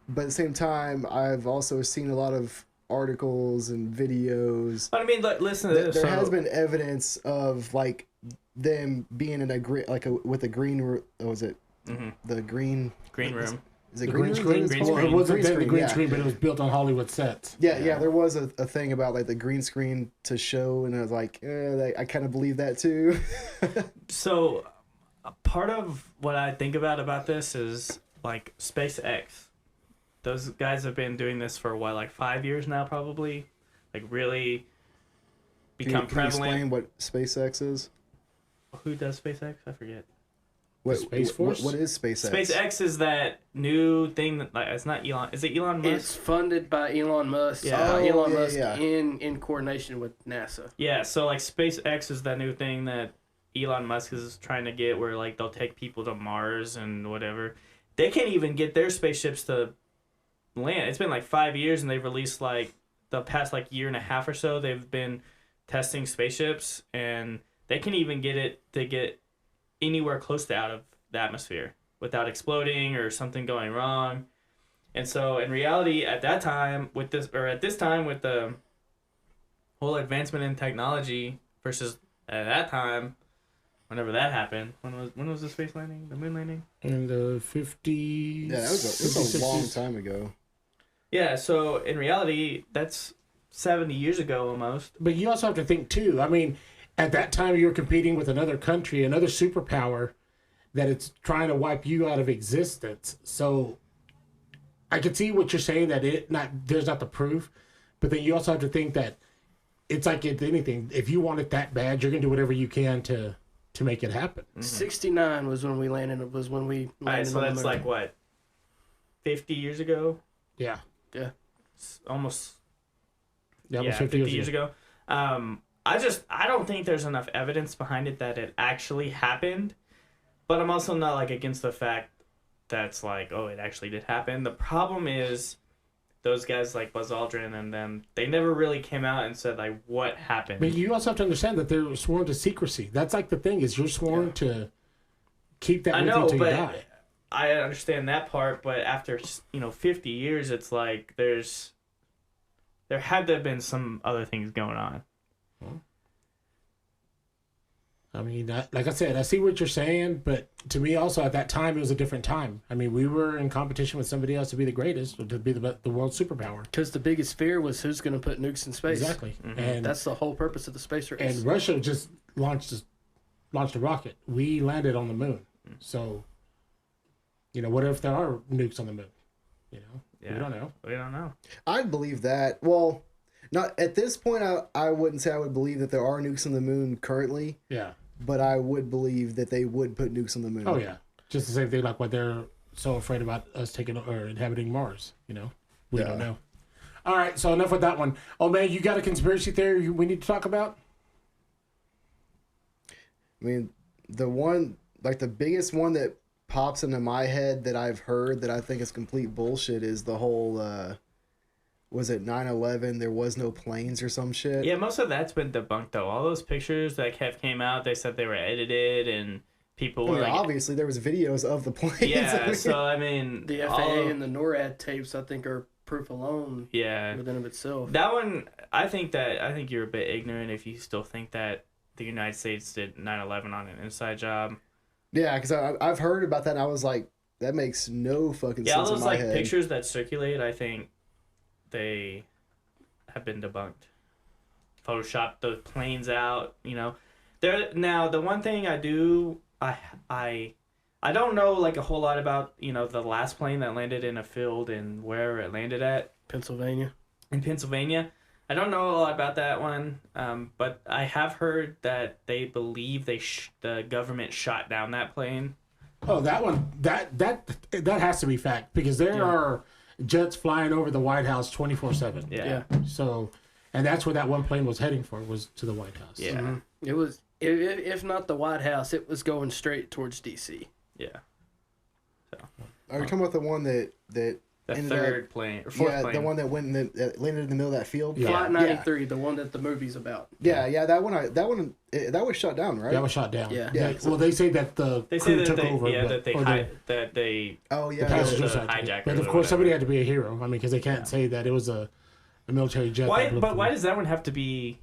but at the same time, I've also seen a lot of articles and videos. But I mean, listen to this. There So, has been evidence of like them being in a green, with a green. What was it? The green room. Is it The green green screen. Green Well, screen. it wasn't Green then the screen, green yeah. screen, but it was built on Hollywood sets. Yeah, there was a thing about like the green screen to show, and I was like, I kind of believe that too. So, a part of what I think about this is like SpaceX. Those guys have been doing this for what, like 5 years now, probably. Like really become Can you prevalent. explain what SpaceX is? Who does SpaceX? I forget. What, Space Force? What is SpaceX? SpaceX is that new thing that like it's not Elon. Is it Elon Musk? It's funded by Elon Musk. Yeah. Elon Oh, Musk yeah. in coordination with NASA. Yeah, so like SpaceX is that new thing that Elon Musk is trying to get where like they'll take people to Mars and whatever. They can't even get their spaceships to land. It's been like 5 years and they've released like the past like year and a half or so they've been testing spaceships and they can even get it to get anywhere close to out of the atmosphere without exploding or something going wrong. And so in reality at this time with the whole advancement in technology versus at that time, whenever that happened, when was the space landing, the moon landing? In the 50s. Yeah, it was a long time ago. Yeah, so in reality, that's 70 years ago almost. But you also have to think too. I mean, at that time you're competing with another country, another superpower, that it's trying to wipe you out of existence. So I can see what you're saying, that there's not the proof, but then you also have to think that it's like anything. If you want it that bad, you're gonna do whatever you can to make it happen. 69 was when we landed. All right, landed so on the that's moon. like what, 50 years ago? Yeah. Yeah. Almost. Yeah, Yeah, almost 50 50 years ago. I don't think there's enough evidence behind it that it actually happened, but I'm also not like against the fact that's like, oh, it actually did happen. The problem is those guys like Buzz Aldrin and them, they never really came out and said like what happened. But you also have to understand that they're sworn to secrecy. That's like the thing, is you're sworn to keep that I with know, you till you but die. I understand that part, but after 50 years, it's like there had to have been some other things going on. I mean, like I said, I see what you're saying, but to me also at that time, it was a different time. I mean, we were in competition with somebody else to be the greatest, or to be the world superpower. Because the biggest fear was who's going to put nukes in space. Exactly. Mm-hmm. And That's the whole purpose of the space race. and Russia just launched a rocket. We landed on the moon. So, what if there are nukes on the moon? Yeah. We don't know. We don't know. I'd believe that. Well, not at this point. I wouldn't say I would believe that there are nukes on the moon currently, Yeah. but I would believe that they would put nukes on the moon. Oh yeah. Just the same thing like what they're so afraid about us taking or inhabiting Mars. We Yeah. don't know. All right. So enough with that one. Oh man, you got a conspiracy theory we need to talk about? I mean, the biggest one that pops into my head that I've heard that I think is complete bullshit is the whole, was it 9/11? There was no planes or some shit. Yeah, most of that's been debunked though. All those pictures that came out, they said they were edited and people Well, were like, obviously there was videos of the planes. yeah. I mean, So I mean, the FAA and the NORAD tapes, I think, are proof alone yeah. within of itself. That one, I think you're a bit ignorant if you still think that the United States did 9/11 on an inside job. yeah, because I've heard about that and I was like, that makes no fucking Yeah, all sense in those my like head. pictures that circulate, I think they have been debunked. Photoshop the planes out, There now the one thing I do I don't know like a whole lot about, the last plane that landed in a field and where it landed at Pennsylvania. in Pennsylvania. I don't know a lot about that one, but I have heard that they believe the government shot down that plane. Oh, that one. That has to be fact, because there are jets flying over the White House 24/7. Yeah. So, and that's where that one plane was heading for, was to the White House. Yeah. Mhm. It was, if not the White House, it was going straight towards D.C. Yeah. Are you talking about the one that The ended third up, plane or fourth yeah, plane. the one that went in that landed in the middle of that field. Yeah. Flight 93, the one that the movie's about. Yeah, that was shut down, right? That was shot down. Yeah. Yeah. Well, they say that the They say crew that took they, over. yeah, but, that they, or that they, Oh the yeah, passengers the had to be. hijackers But of or course, somebody whatever. had to be a hero. I mean, because they can't say that it was a military jet. why? that blew But through. why does that one have to be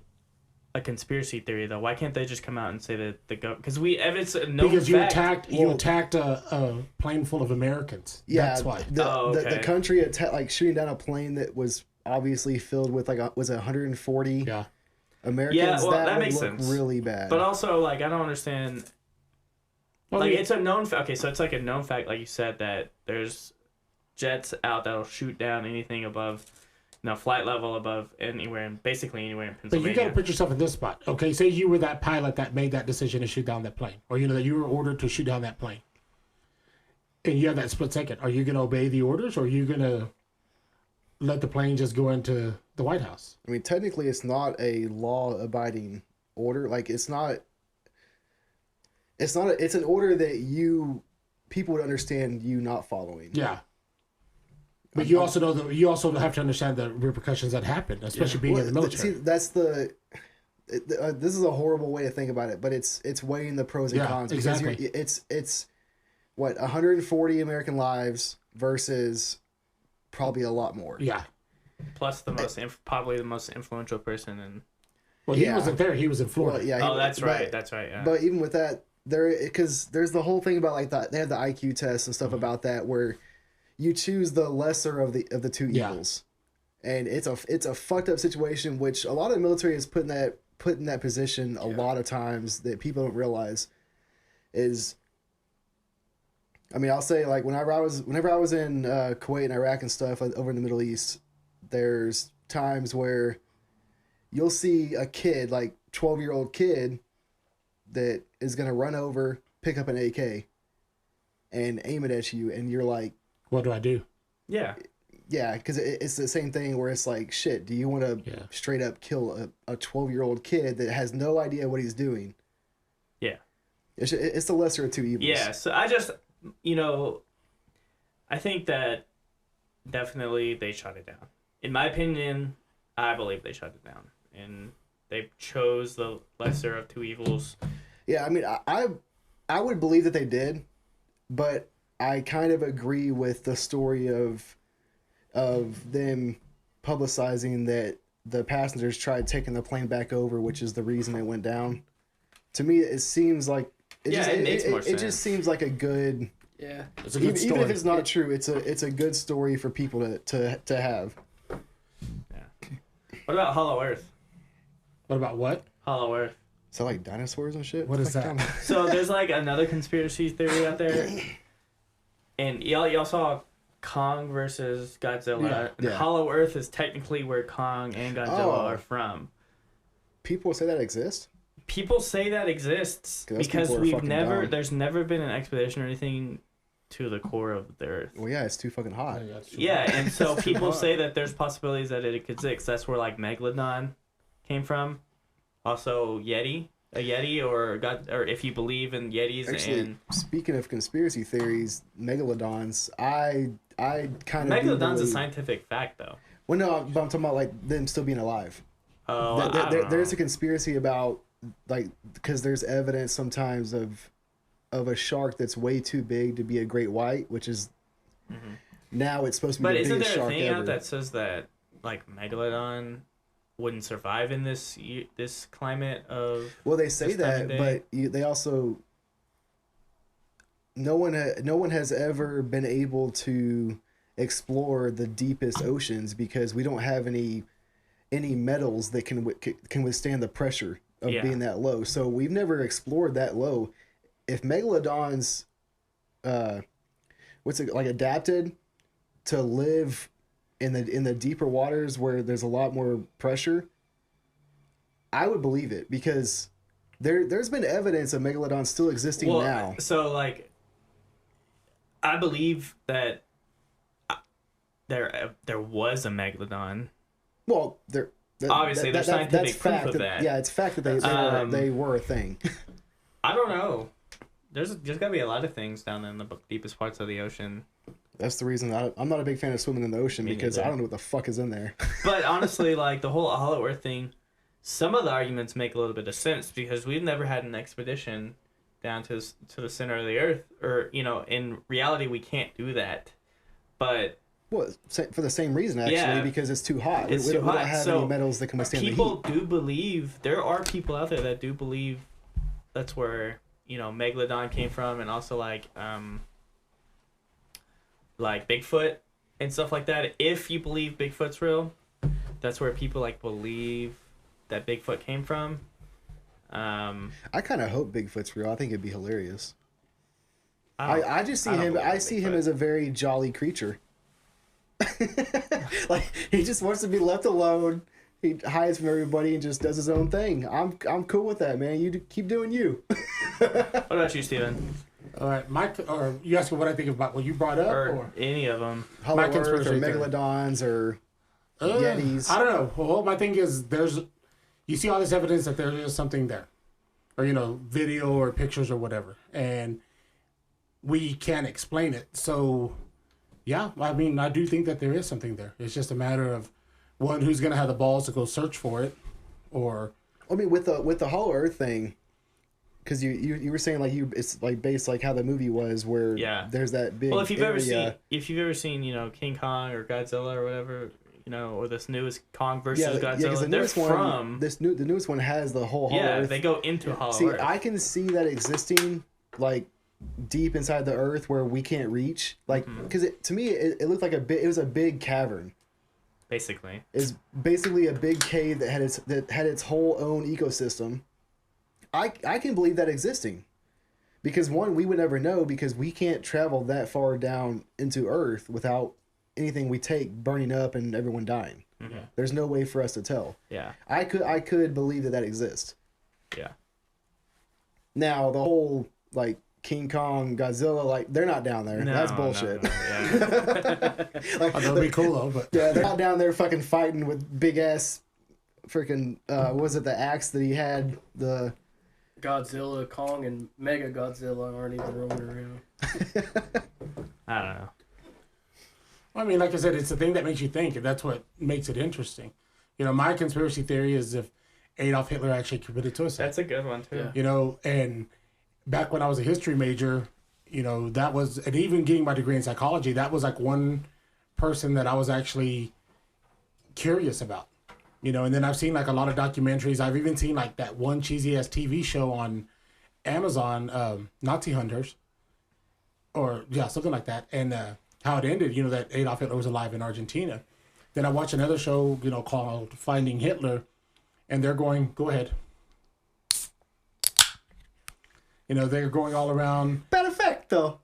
a conspiracy theory though? Why can't they just come out and say that the government? Because if it's a known Because fact, you attacked a plane full of Americans. yeah. That's why. The country like shooting down a plane that was obviously filled with was it 140 Yeah. Americans. Yeah, well, that would makes look sense. really bad. But also, like, I don't understand. Well, Like, yeah. it's a known fact. Okay, so it's like a known fact, like you said, that there's jets out that'll shoot down anything above, flight level above basically anywhere in But you Pennsylvania. got to put yourself in this spot. Okay, say you were that pilot that made that decision to shoot down that plane, or that you were ordered to shoot down that plane, and you have that split second. Are you going to obey the orders, or are you going to let the plane just go into the White House? I mean, technically, it's not a law-abiding order. Like, it's not. It's an order that people would understand you not following. Yeah. But you also know that you also have to understand the repercussions that happen, especially being in the military. See, that's this is a horrible way to think about it, but it's weighing the pros and Yeah, cons exactly. because it's what 140 American lives versus probably a lot more. Yeah. Plus probably the most influential person in. Well, he Yeah. wasn't there. He was in Florida. Well, yeah. Oh, that's right. But, That's right. Yeah. but even with that, because there's the whole thing about like that they have the IQ test and stuff about that where you choose the lesser of the two Yeah. evils, and it's a fucked up situation which a lot of the military is put in that position a lot of times that people don't realize is. I mean, I'll say like whenever I was in Kuwait and Iraq and stuff over in the Middle East, there's times where you'll see a kid, like 12-year-old kid, that is gonna run over, pick up an AK, and aim it at you, and you're like, What do I do? yeah. yeah, because it's the same thing where it's like, shit, do you want to Yeah. straight up kill a 12-year-old kid that has no idea what he's doing? Yeah. It's the lesser of two evils. Yeah. So I just, I think that definitely they shut it down. In my opinion, I believe they shut it down, and they chose the lesser of two evils. Yeah, I mean, I would believe that they did, but I kind of agree with the story of them publicizing that the passengers tried taking the plane back over, which is the reason it went down. To me, it seems like It makes more It sense. just seems like a good, Yeah. It's a good even story. if it's not true, it's a good story for people to have. Yeah. What about Hollow Earth? What about what? Hollow Earth. So like dinosaurs and shit. What is Like, that? So there's like another conspiracy theory out there, and y'all saw Kong versus Godzilla. Yeah. And Yeah. Hollow Earth is technically where Kong and Godzilla Oh. are from. People say that exists. People say that exists 'Cause those because people are we've fucking never, dumb. there's never been an expedition or anything to the core of the Earth. Well, yeah, it's too fucking hot. Yeah, and so people say that there's possibilities that it exists. That's where like Megalodon came from. Also, a Yeti, or if you believe in Yetis. Actually, And speaking of conspiracy theories, megalodons, I kind of Megalodon's a scientific fact, though. Well, no, but I'm talking about like them still being alive. Oh, I don't know. There's a conspiracy about like because there's evidence sometimes of a shark that's way too big to be a great white, which is now it's supposed to be But the isn't biggest there a shark thing ever. out that says that like Megalodon wouldn't survive in this climate of? Well, they say this time that, of day? but they also no one has ever been able to explore the deepest oceans because we don't have any metals that can withstand the pressure of Yeah. being that low. So we've never explored that low. If megalodons, adapted to live in the deeper waters where there's a lot more pressure, I would believe it because there's been evidence of megalodons still existing now. So like, I believe that there was a Megalodon. Well, Obviously, there's scientific proof of that. Yeah, it's fact that they were a thing. I don't know. There's got to be a lot of things down in the deepest parts of the ocean. That's the reason I'm not a big fan of swimming in the ocean, Me because neither. I don't know what the fuck is in there. But honestly, like the whole Hollow Earth thing, some of the arguments make a little bit of sense because we've never had an expedition down to the center of the Earth, or in reality we can't do that. But Well, for the same reason, actually, Yeah. because it's too hot. It's we too don't hot. have So any metals that can withstand the people heat. do believe, there are people out there that do believe that's where Megalodon came from, and also like Bigfoot and stuff like that. If you believe Bigfoot's real, that's where people like believe that Bigfoot came from. I kind of hope Bigfoot's real. I think it'd be hilarious. don't- I just see I don't him. believe I in see him Bigfoot. as a very jolly creature. Like, he just wants to be left alone. He hides from everybody and just does his own thing. I'm cool with that, man. Keep doing you. What about you, Steven? All right, Mike, or you asking what I think about what you brought up, Or any of them? Hollow My Earth or conspiracy theory. megalodons or Yetis. I don't know. Well, my thing is, you see all this evidence that there is something there, or video or pictures or whatever, and we can't explain it. So, yeah, I mean, I do think that there is something there. It's just a matter of one, who's gonna have the balls to go search for it, or I mean, with the Hollow Earth thing, because you were saying like it's like based like how the movie was, where Yeah. there's that big Well, if you've ever area. seen King Kong or Godzilla or whatever, or this newest Kong versus Yeah, Godzilla, because the they're newest one, from the newest one has the whole Hollow Earth. they go into Hollow See, Earth. I can see that existing like deep inside the earth where we can't reach. Like, because to me it looked like it was a big cavern. Basically. Is basically a big cave that had its whole own ecosystem. I can believe that existing, because one, we would never know, because we can't travel that far down into Earth without anything we take burning up and everyone dying. Mhm. There's no way for us to tell. Yeah. I could believe that exists. Yeah. Now the whole like King Kong, Godzilla, like they're not down there. No, That's no, bullshit. no, yeah. Like, oh, that'd be cool though. But yeah, they're not down there fucking fighting with big ass freaking was it the axe that he had, the Godzilla, Kong, and Mega Godzilla aren't even roaming around. I don't know. I mean, like I said, it's the thing that makes you think, and that's what makes it interesting. My conspiracy theory is if Adolf Hitler actually committed suicide. That's a good one too. Yeah. And back when I was a history major, that was, and even getting my degree in psychology, that was like one person that I was actually curious about. And then I've seen like a lot of documentaries. I've even seen like that one cheesy ass TV show on Amazon, Nazi Hunters, or yeah, something like that. And how it ended, that Adolf Hitler was alive in Argentina. Then I watched another show, called Finding Hitler, and they're going, go ahead. They're going all around, bad effect though.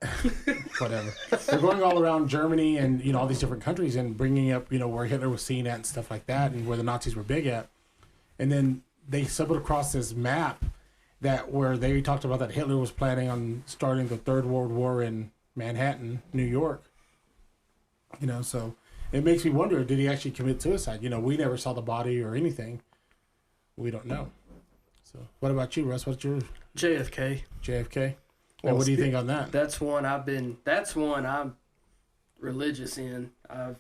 whatever. They're going all around Germany and, all these different countries and bringing up, where Hitler was seen at and stuff like that and where the Nazis were big at. And then they stumbled across this map where they talked about that Hitler was planning on starting the Third World War in Manhattan, New York. So it makes me wonder, did he actually commit suicide? We never saw the body or anything. We don't know. So what about you, Russ? What's your JFK. JFK? Well, And what do you think on that? That's one I'm religious in. Do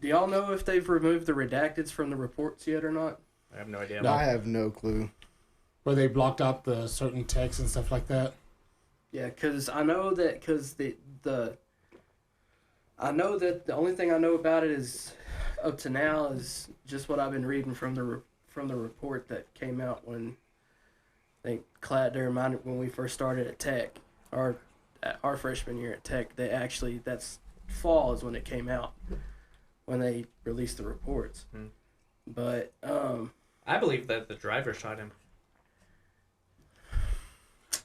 y'all know if they've removed the redacteds from the reports yet or not? I have no idea. No. I have no clue. Where they blocked out the certain text and stuff like that? Yeah, because I know that the only thing I know about it is up to now is just what I've been reading from the report that came out when I think during when we first started at Tech, our freshman year at Tech. That's fall is when it came out, when they released the reports. But I believe that the driver shot him.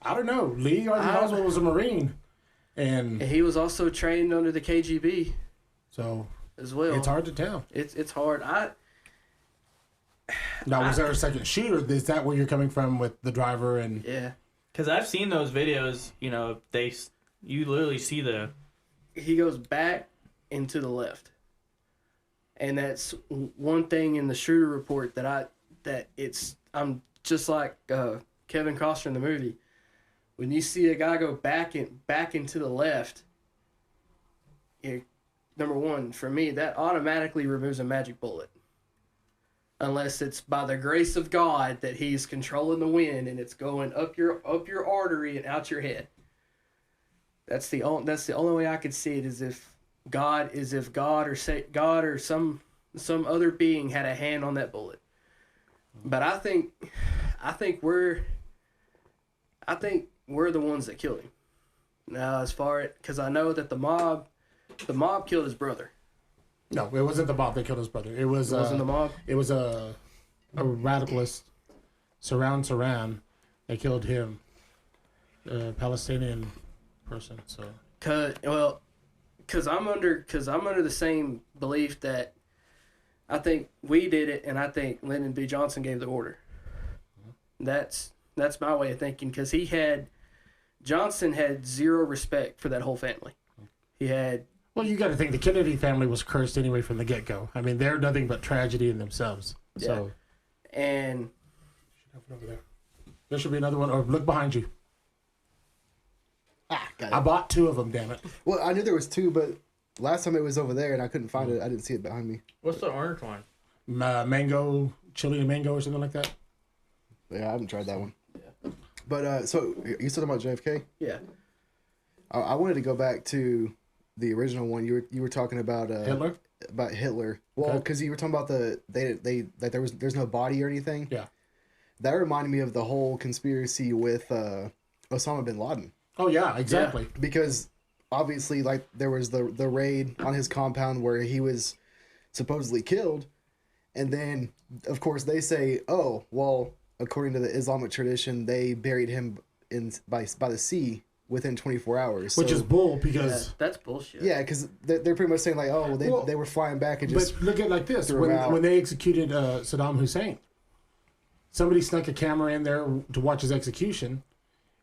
I don't know. Lee Harvey Oswald was a Marine. And he was also trained under the KGB so as well. it's hard to tell. It's hard. Now, was there a second shooter? Is that where you're coming from with the driver? And Yeah. Because I've seen those videos, you literally see He goes back and to the left. And that's one thing in the shooter report I'm just like Kevin Costner in the movie. When you see a guy go back and to the left, number one, for me, that automatically removes a magic bullet. Unless it's by the grace of God that he's controlling the wind and it's going up your artery and out your head. That's the only way I could see it, is if God or some other being had a hand on that bullet. But I think we're the ones that killed him. Now, as far as, because I know that the mob killed his brother. No, it wasn't the mob that killed his brother. It Wasn't the mob? It was a radicalist, Saran. They killed him, a Palestinian person. So, because I'm under the same belief that I think we did it, and I think Lyndon B. Johnson gave the order. That's my way of thinking, because Johnson had zero respect for that whole family. He had. Well, you got to think the Kennedy family was cursed anyway from the get-go. I mean, they're nothing but tragedy in themselves. Yeah. So, and over there. There should be another one. Or look behind you. Got it. I bought 2 of them. Damn it. Well, I knew there was 2, but last time it was over there and I couldn't find it. I didn't see it behind me. What's the orange one? Mango, chili and mango, or something like that. Yeah, I haven't tried that one. Yeah. But so you still talking about JFK? yeah, I wanted to go back to the original one. You were talking about Hitler. About Hitler. Well, Okay. because you were talking about that there's no body or anything. Yeah. That reminded me of the whole conspiracy with Osama bin Laden, Oh yeah, exactly. because obviously, like, there was the raid on his compound where he was supposedly killed, and then of course they say, oh well, according to the Islamic tradition, they buried him by the sea within 24 hours. Which So- is bull because. that's bullshit. yeah, because they're pretty much saying like, oh, well, they were flying back and just But look at it like this: threw him out. when they executed Saddam Hussein, somebody snuck a camera in there to watch his execution.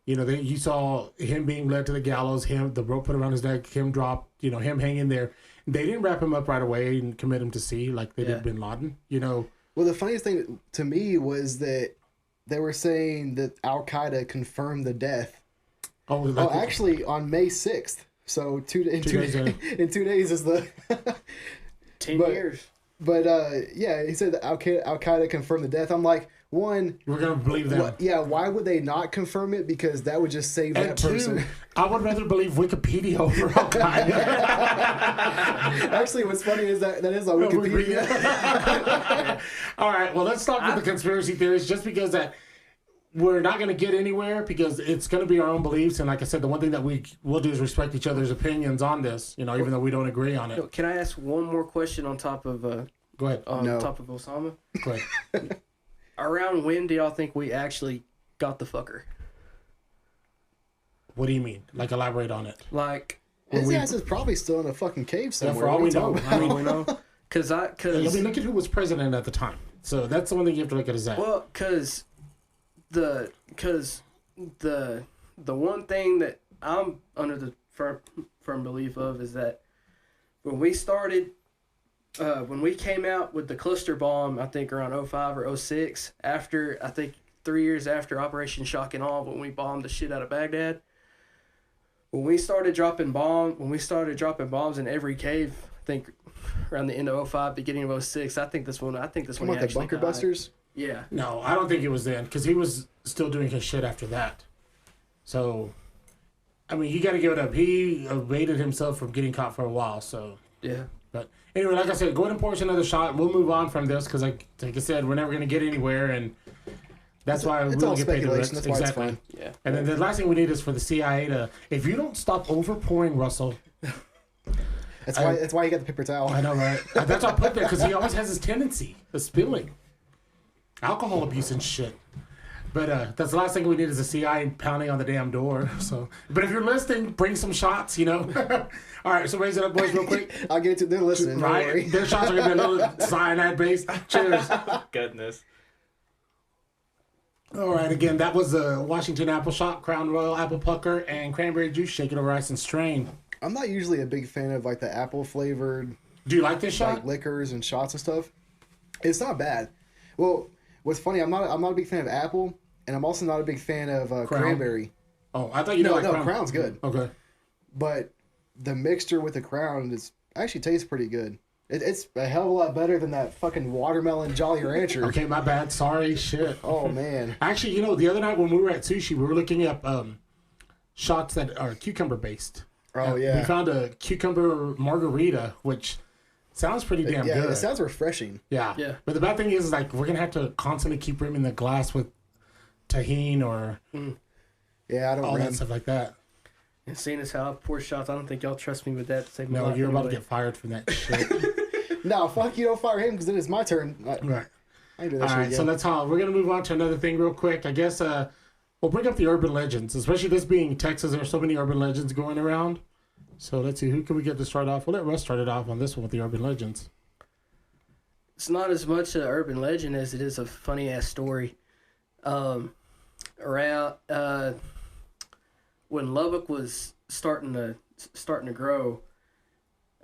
You know, you saw him being led to the gallows, the rope put around his neck, him drop, him hanging there. They didn't wrap him up right away and commit him to sea like they did Bin Laden. Well, the funniest thing to me was that they were saying that Al Qaeda confirmed the death. Actually, on May 6th. So in 2 days is the 10 But- years. But yeah, he said that Al Qaeda confirmed the death. I'm like, one, We're gonna believe them. why would they not confirm it? Because that would just save And that 2, person. I would rather believe Wikipedia over Al Qaeda. Actually, what's funny is that is on Wikipedia. All right, well, let's stop with the conspiracy theories, just because that we're not going to get anywhere, because it's going to be our own beliefs. And like I said, the one thing that will do is respect each other's opinions on this, even though we don't agree on it. Can I ask one more question on top of Go ahead. No. top of Osama? Go ahead. Around when do y'all think we actually got the fucker? What do you mean? Like, elaborate on it. Like, His ass is probably still in a fucking cave Yeah, somewhere. for all we What are know. you talking I mean, we know, because I mean, look at who was president at the time. So that's the one thing you have to look at is that. well, because the one thing that I'm under the firm belief of is that when we started, when we came out with the cluster bomb, I think around 05 or 06, after, I think 3 years after Operation Shock and Awe, when we bombed the shit out of Baghdad, when we started dropping bombs in every cave, I think around the end of 05, beginning of 06, I think this one Come he on, the actually bunker died. busters. Yeah. No, I don't think it was then, because he was still doing his shit after that. So, I mean, you got to give it up. He evaded himself from getting caught for a while. So, Yeah. but anyway, like I said, go ahead and pour us another shot. We'll move on from this because, like I said, we're never going to get anywhere, and that's why we It's don't all get paid to do it. speculation. That's why it's Exactly. fun. Yeah. And then the last thing we need is for the CIA to, if you don't stop overpouring, Russell. That's why you got the paper towel. I know, right? That's why I put there, because he always has this tendency of spilling. Alcohol abuse and shit. But that's the last thing we need is the CIA pounding on the damn door. So, but if you're listening, bring some shots, All right, so raise it up, boys, real quick. I'll get it to. They're listening. Don't worry. Right? Their shots are going to be a little cyanide based. Cheers. Goodness. All right, again, that was the Washington Apple Shot, Crown Royal Apple Pucker, and cranberry juice, shake it over ice and strain. I'm not usually a big fan of like the apple flavored Do you like this shot? like liquors and shots and stuff. It's not bad. Well, what's funny, I'm not a big fan of apple, and I'm also not a big fan of Crown? cranberry. Oh, I thought you No, like no, Crown. Crown's good. Okay. But the mixture with the Crown is actually tastes pretty good. It's a hell of a lot better than that fucking watermelon Jolly Rancher. Okay, my bad. Sorry, shit. Oh man. Actually, you know, the other night when we were at sushi, we were looking up shots that are cucumber based. Oh We yeah. found a cucumber margarita, which sounds pretty damn Yeah, good. it sounds refreshing. Yeah. Yeah. But the bad thing is, like, we're gonna have to constantly keep rimming the glass with tahine or Yeah, I don't all rim. that stuff like that. And seeing as how I pour shots, I don't think y'all trust me with that. To save my No, life you're about to anyway. get fired from that shit. No, fuck you, don't fire him because then it's my turn. Right. I ain't do that All shit right. again. So we're gonna move on to another thing real quick. I guess we'll bring up the urban legends, especially this being Texas. There's so many urban legends going around. So let's see, who can we get to start off? We'll let Russ start it off on this one with the urban legends. It's not as much an urban legend as it is a funny ass story. Around when Lubbock was starting to grow,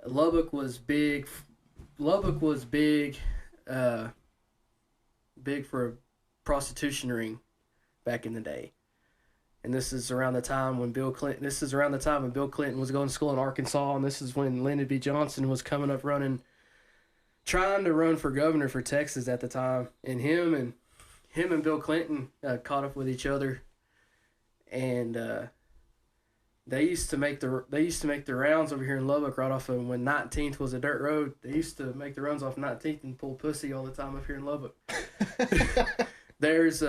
Lubbock was big. Lubbock was big for a prostitution ring back in the day. And this is around the time when Bill Clinton was going to school in Arkansas, and this is when Lyndon B. Johnson was coming up trying to run for governor for Texas at the time. And him and Bill Clinton caught up with each other, and they used to make the rounds over here in Lubbock right off of when 19th was a dirt road. They used to make the runs off 19th and pull pussy all the time up here in Lubbock. There's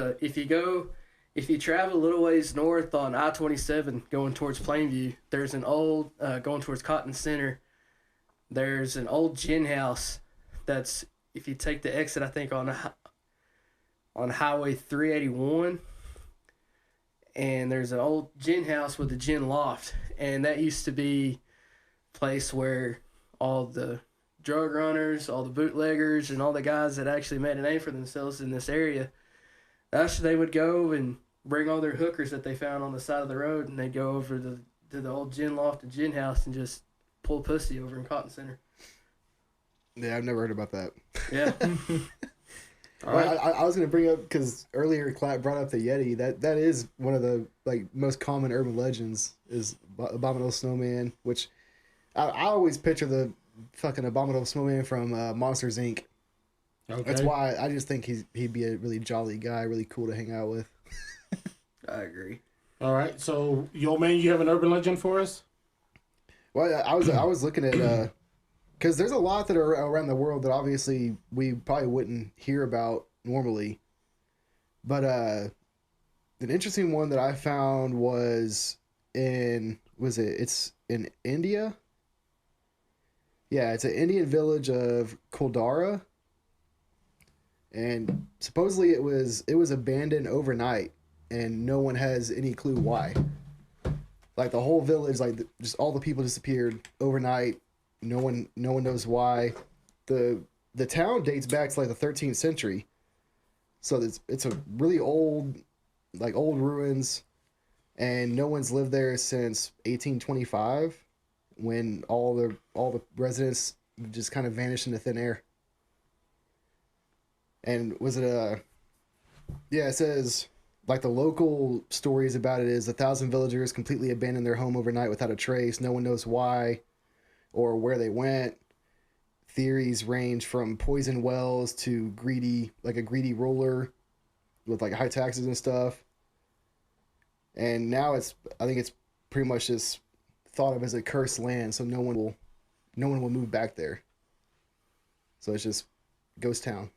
if you travel a little ways north on I-27 going towards Plainview, there's an old going towards Cotton Center. There's an old gin house that's, if you take the exit, I think on Highway 381, and there's an old gin house with a gin loft, and that used to be a place where all the drug runners, all the bootleggers, and all the guys that actually made a name for themselves in this area, actually they would go and bring all their hookers that they found on the side of the road, and they'd go over to the old gin loft and gin house and just pull pussy over in Cotton Center. Yeah, I've never heard about that. Yeah. All Well, right. I was gonna bring up because earlier Clap brought up the Yeti. That is one of the most common urban legends is Abominable Snowman, which I always picture the fucking Abominable Snowman from Monsters Inc. Okay. That's why I just think he'd be a really jolly guy, really cool to hang out with. I agree. All right. So, yo, man, you have an urban legend for us? Well, I was looking at because there's a lot that are around the world that obviously we probably wouldn't hear about normally, but an interesting one that I found was it's in India. Yeah, it's an Indian village of Koldara, and supposedly it was abandoned overnight, and no one has any clue why. Like the whole village, like just all the people disappeared overnight. No one knows why. The town dates back to like the 13th century, so it's a really old ruins, and no one's lived there since 1825, when all the residents just kind of vanished into thin air. And was it yeah, it says like the local stories about it is 1,000 villagers completely abandoned their home overnight without a trace. No one knows why or where they went. Theories range from poison wells to a greedy ruler with like high taxes and stuff. And now I think it's pretty much just thought of as a cursed land, so no one will move back there. So it's just ghost town.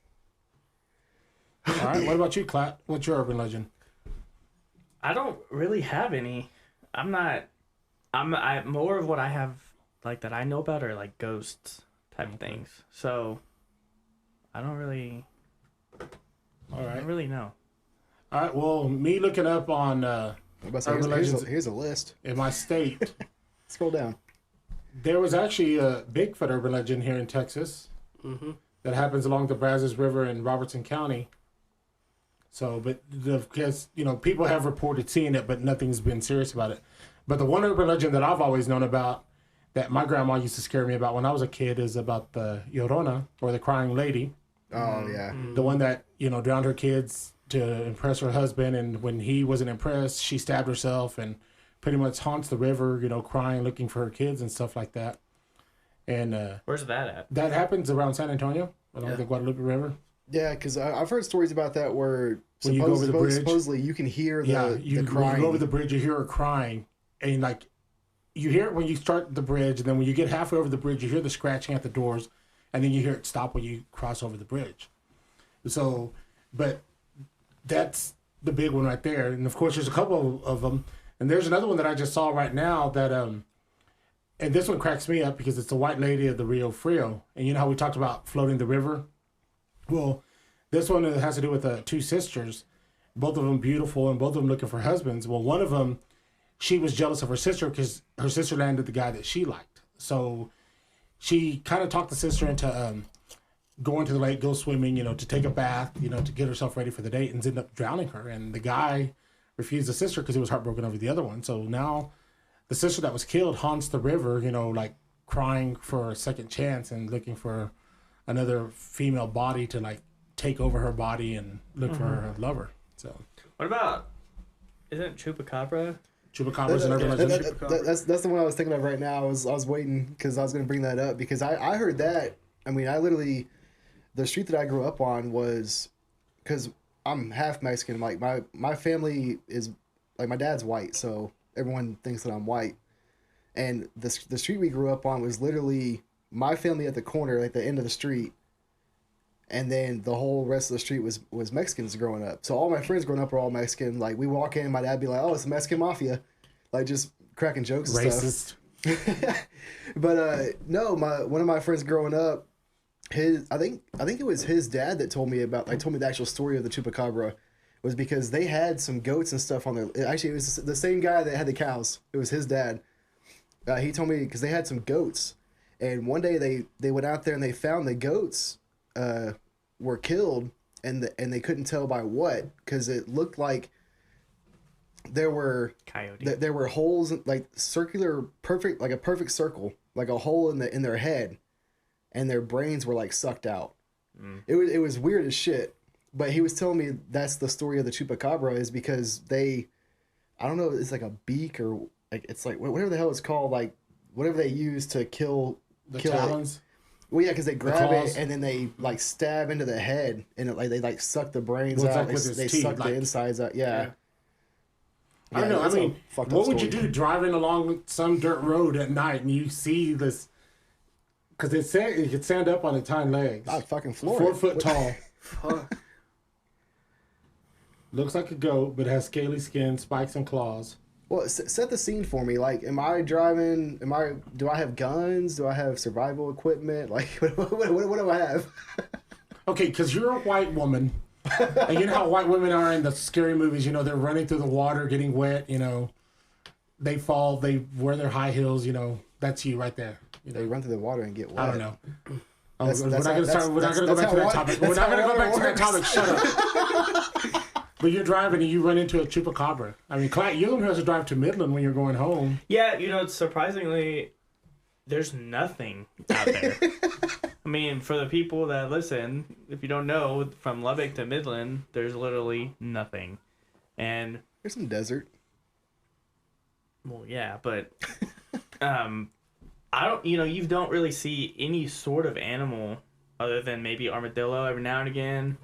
All right. What about you, Clap? What's your urban legend? I don't really have any. I'm more of what I have like that I know about are like ghosts type things. So I don't really know. All right. Well, me looking up on I'm about to say, Urban here's legends. here's a list. in my state, Scroll down. there was actually a Bigfoot urban legend here in Texas Mm-hmm. that happens along the Brazos River in Robertson County. So, but because people have reported seeing it, but nothing's been serious about it. But the one urban legend that I've always known about, that my grandma used to scare me about when I was a kid, is about the Llorona, or the crying lady. Oh yeah. The one that, drowned her kids to impress her husband, and when he wasn't impressed, she stabbed herself and pretty much haunts the river, you know, crying, looking for her kids and stuff like that. And Where's that at? that happens around San Antonio, along Yeah. the Guadalupe River. Yeah, because I've heard stories about that where When you go over the bridge. supposedly you can hear the, Yeah, the when you crying. go over the bridge, you hear her crying, and like you hear it when you start the bridge, and then when you get halfway over the bridge, you hear the scratching at the doors, and then you hear it stop when you cross over the bridge. So, but that's the big one right there, and of course, there's a couple of them, and there's another one that I just saw right now that and this one cracks me up because it's the White Lady of the Rio Frio, and you know how we talked about floating the river. Well, this one has to do with two sisters, both of them beautiful and both of them looking for husbands. Well, one of them, she was jealous of her sister because her sister landed the guy that she liked. So she kind of talked the sister into going to the lake, go swimming, you know, to take a bath, you know, to get herself ready for the date, and ended up drowning her. And the guy refused the sister because he was heartbroken over the other one. So now the sister that was killed haunts the river, you know, like crying for a second chance and looking for another female body to like take over her body and look for her lover. So What about? Isn't Chupacabra? Chupacabras and urban legend. That's the one I was thinking of right now. I was waiting because I was going to bring that up because I heard that. I mean, I literally, the street that I grew up on was, because I'm half Mexican. Like my family is, like my dad's white, so everyone thinks that I'm white. And the street we grew up on was literally my family at the corner, like the end of the street. And then the whole rest of the street was Mexicans growing up. So all my friends growing up were all Mexican. Like we walk in, my dad be like, "Oh, it's the Mexican mafia," like just cracking jokes and stuff. Racist. But no, one of my friends growing up, I think it was his dad that told me the actual story of the Chupacabra, was because they had some goats and stuff on there. Actually, it was the same guy that had the cows. It was his dad. He told me because they had some goats, and one day they went out there and they found the goats were killed, and they couldn't tell by what, because it looked like there were Coyote. there were holes, like circular, perfect, like a perfect circle, like a hole in their head, and their brains were like sucked out. It was weird as shit. But he was telling me that's the story of the Chupacabra, is because I don't know, it's like a beak or like it's like whatever the hell it's called, like whatever they use to kill The talons. Well, yeah, because they grab claws. it and then they like stab into the head, and they like suck the brains Well, it's out. like with his They teeth, suck like- the insides out. Yeah. I don't know. I that's a mean, fucked up what would you story. do driving along some dirt road at night and you see this? Because it could stand up on its hind legs. I'd fucking floor 4 it. foot tall. Fuck. Looks like a goat, but has scaly skin, spikes, and claws. Well, set the scene for me. Like, am I driving? Do I have guns? Do I have survival equipment? Like, what do I have? Okay, because you're a white woman. And you know how white women are in the scary movies. You know, they're running through the water, getting wet. You know, they fall. They wear their high heels. You know, that's you right there. You know, They run through the water and get wet. I don't know. Oh, That's- we're that's not how- going to start. We're not that's- going to go that's back to how that water- topic. We're that's not going to how go back to that water topic. Shut up. But you're driving and you run into a chupacabra. I mean, Clyde, you're the one who has to drive to Midland when you're going home. Yeah, surprisingly, there's nothing out there. I mean, for the people that listen, if you don't know, from Lubbock to Midland, there's literally nothing. And, There's some desert. well, yeah, but, you don't really see any sort of animal other than maybe armadillo every now and again.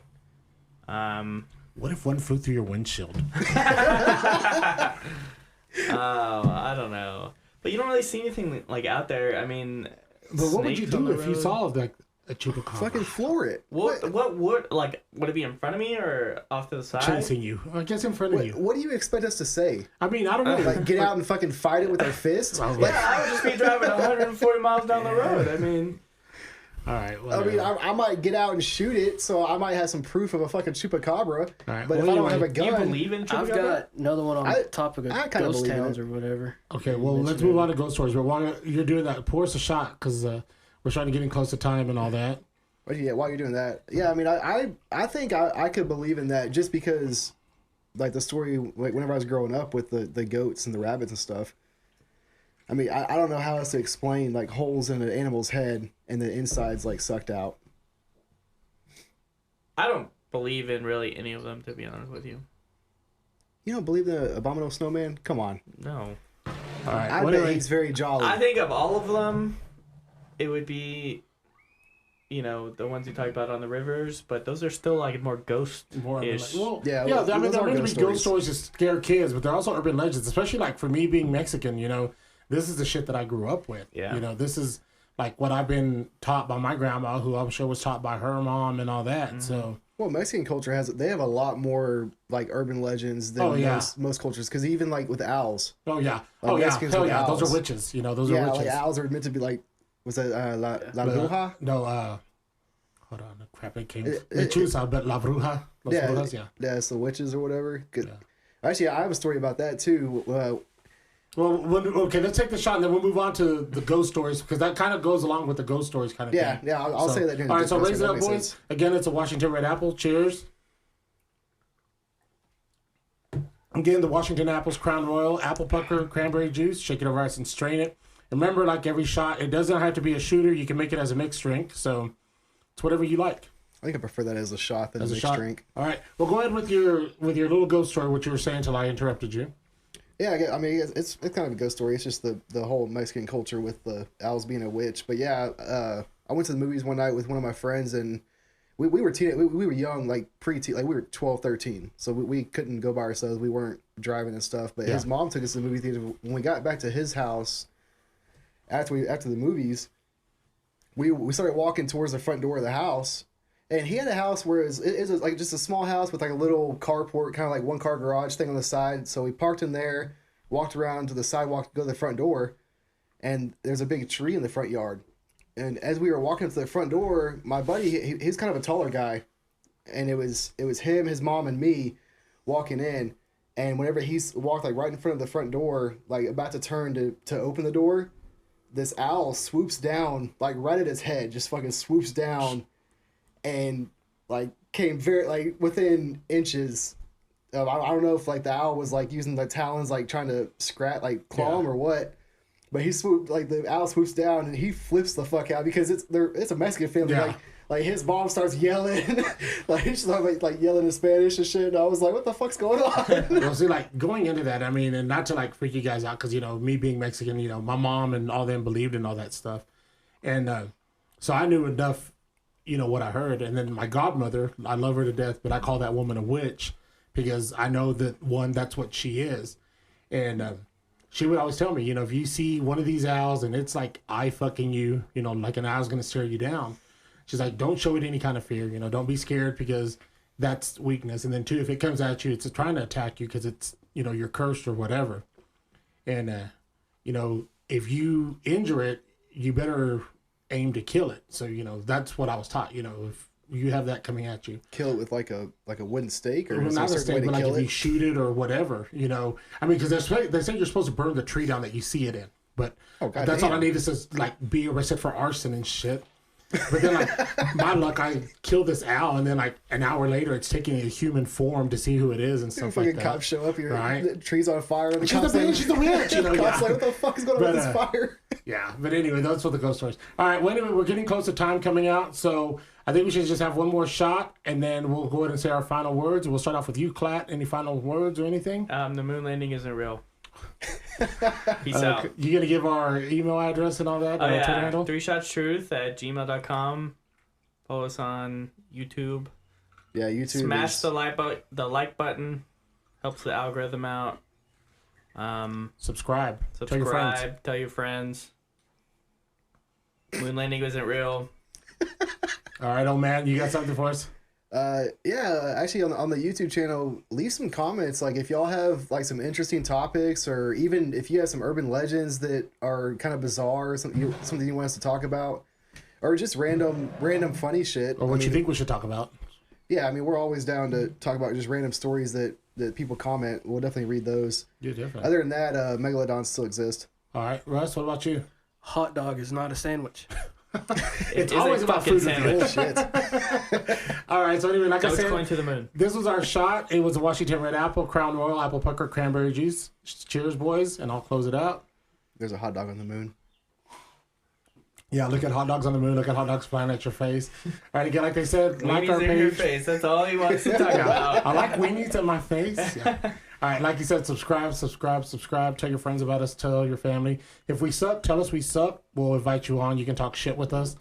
What if one flew through your windshield? I don't know. But you don't really see anything like out there. I mean, But what would you snakes on do the if you road. saw like a chupacabra Fucking floor it. What would it be in front of me or off to the side? chasing you? I guess in front of you. What do you expect us to say? I mean, I don't know. Like, get out and fucking fight it with our fists? Oh, Like, Yeah, I would just be driving 140 miles down the road. I mean, All right. I Whatever. mean, I might get out and shoot it, so I might have some proof of a fucking chupacabra. Alright, But if well, I don't have a anyway, do you gun, believe in I've chupacabra? got another one on I- the topic of I kinda ghost believe towns it. or whatever. Okay, well, let's move on to ghost stories. But while you're doing that, pour us a shot because we're trying to get in close to time and all that. while you're doing that, yeah, I mean, I think I could believe in that just because, like the story, like whenever I was growing up with the goats and the rabbits and stuff. I mean, I don't know how else to explain like holes in an animal's head and the insides like sucked out. I don't believe in really any of them, to be honest with you. You don't believe the abominable snowman? Come on. No. All right. I Well, bet anyway, he's very jolly. I think of all of them, it would be, you know, the ones you talk about on the rivers, but those are still like more ghost more ish. well, Yeah, yeah. well, I mean, those they're are meant to ghost be ghost stories to scare kids, but they're also urban legends. Especially like for me being Mexican, you know, this is the shit that I grew up with. Yeah. You know, this is like what I've been taught by my grandma, who I'm sure was taught by her mom and all that. So Well, Mexican culture they have a lot more like urban legends than Oh, yeah. most cultures. Because even like with owls, oh yeah, Like oh yeah, Mexicans hell with yeah, those owls. are witches. You know, those are yeah, witches. like owls are meant to be like, was that La Bruja? No, hold on, crap, it came. It- Lechuza, but La Bruja, Los Yeah, Brujas, yeah. Yeah, it's the witches or whatever. 'Cause- Yeah. Actually, I have a story about that too. Well, okay, let's take the shot and then we'll move on to the ghost stories because that kind of goes along with the ghost stories kind of Yeah, thing. yeah, I'll say that during All the right, so ghost raise it story, up, that makes boys. sense. Again, it's a Washington Red Apple. Cheers. Again, the Washington Apples Crown Royal, apple pucker, cranberry juice. Shake it over ice and strain it. Remember, like every shot, it doesn't have to be a shooter. You can make it as a mixed drink. So it's whatever you like. I think I prefer that as a shot than a mixed drink. All right. Well, go ahead with your little ghost story, what you were saying till I interrupted you. Yeah, I mean, it's kind of a ghost story. It's just the whole Mexican culture with the owls being a witch. But yeah, I went to the movies one night with one of my friends, and we were we were young, like pre-teen, like we were 12, 13. So we couldn't go by ourselves. We weren't driving and stuff. But his mom took us to the movie theater. When we got back to his house after the movies, we started walking towards the front door of the house. And he had a house where it was like just a small house with like a little carport, kind of like one car garage thing on the side. So we parked in there, walked around to the sidewalk to go to the front door, and there's a big tree in the front yard. And as we were walking up to the front door, my buddy, he's kind of a taller guy, and it was him, his mom, and me walking in. And whenever he's walked like right in front of the front door, like about to turn to open the door, this owl swoops down like right at his head, just fucking swoops down. And like came very like within inches of, I don't know if like the owl was like using the talons like trying to claw him or what, but he swooped, like the owl swoops down and he flips the fuck out because it's a Mexican family. Yeah. Like his mom starts yelling, like she's like yelling in Spanish and shit. And I was like, what the fuck's going on? Well, see, like going into that, I mean, and not to like freak you guys out because, you know, me being Mexican, you know, my mom and all them believed in all that stuff. And so I knew enough, you know, what I heard. And then my godmother, I love her to death, but I call that woman a witch because I know that, one, that's what she is. And she would always tell me, you know, if you see one of these owls and it's like eye fucking you, you know, like an owl's going to stare you down. She's like, don't show it any kind of fear, you know, don't be scared because that's weakness. And then two, if it comes at you, it's trying to attack you because it's, you know, you're cursed or whatever. And, you know, if you injure it, you better aim to kill it. So, you know, that's what I was taught, you know, if you have that coming at you. Kill it with like a wooden stake, or Well, is there not a a certain way stake, to but like kill if you it? shoot it or whatever, you know. I mean, because they say you're supposed to burn the tree down that you see it in. But God that's all I damn. need is to, like, be arrested for arson and shit. But then, like, my luck, I killed this owl, and then, like, an hour later, it's taking a human form to see who it is and stuff like Fucking that. cops show up, your Right. tree's on fire, and the She's cops the bitch, like, she's the witch, you know. cops Yeah. like, what the fuck is going on But, with this fire? Yeah, but anyway, that's what the ghost stories. All right, well, anyway, we're getting close to time coming out, so I think we should just have one more shot, and then we'll go ahead and say our final words. We'll start off with you, Clat. Any final words or anything? The moon landing isn't real. Peace out. You gonna give our email address and all that? Oh our Twitter yeah, handle? 3shotstruth@gmail.com. Follow us on YouTube. Yeah, YouTube. Smash is- the like button. Helps the algorithm out. Subscribe. Tell your friends. Subscribe. Tell your friends. Moon landing isn't real. All right, old man, you got something for us? Yeah, actually on the YouTube channel, leave some comments. Like if y'all have like some interesting topics, or even if you have some urban legends that are kind of bizarre, or something you want us to talk about, or just random funny shit. Or what you think we should talk about? Yeah, I mean we're always down to talk about just random stories that people comment. We'll definitely read those. Yeah, definitely. Other than that, megalodons still exist. All right, Russ, what about you? Hot dog is not a sandwich. It's It is always a about fucking food with you. Bullshit. All right, so anyway, like I Dogecoin said, to the moon. this was our shot. It was a Washington Red Apple, Crown Royal, Apple Pucker, Cranberry Juice. Cheers, boys, and I'll close it out. There's a hot dog on the moon. Yeah, look at hot dogs on the moon. Look at hot dogs flying at your face. All right, again, like they said, like Weenies our in your page. face. That's all he wants to talk Yeah, about. I like weenies on my face. Yeah. All right, like you said, subscribe. Tell your friends about us. Tell your family. If we suck, tell us we suck. We'll invite you on. You can talk shit with us.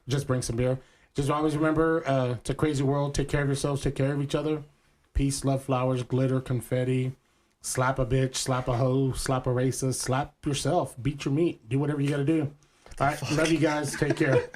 Just bring some beer. Just always remember, it's a crazy world. Take care of yourselves. Take care of each other. Peace, love, flowers, glitter, confetti. Slap a bitch, slap a hoe, slap a racist, slap yourself, beat your meat. Do whatever you got to do. All right, love you guys. Take care.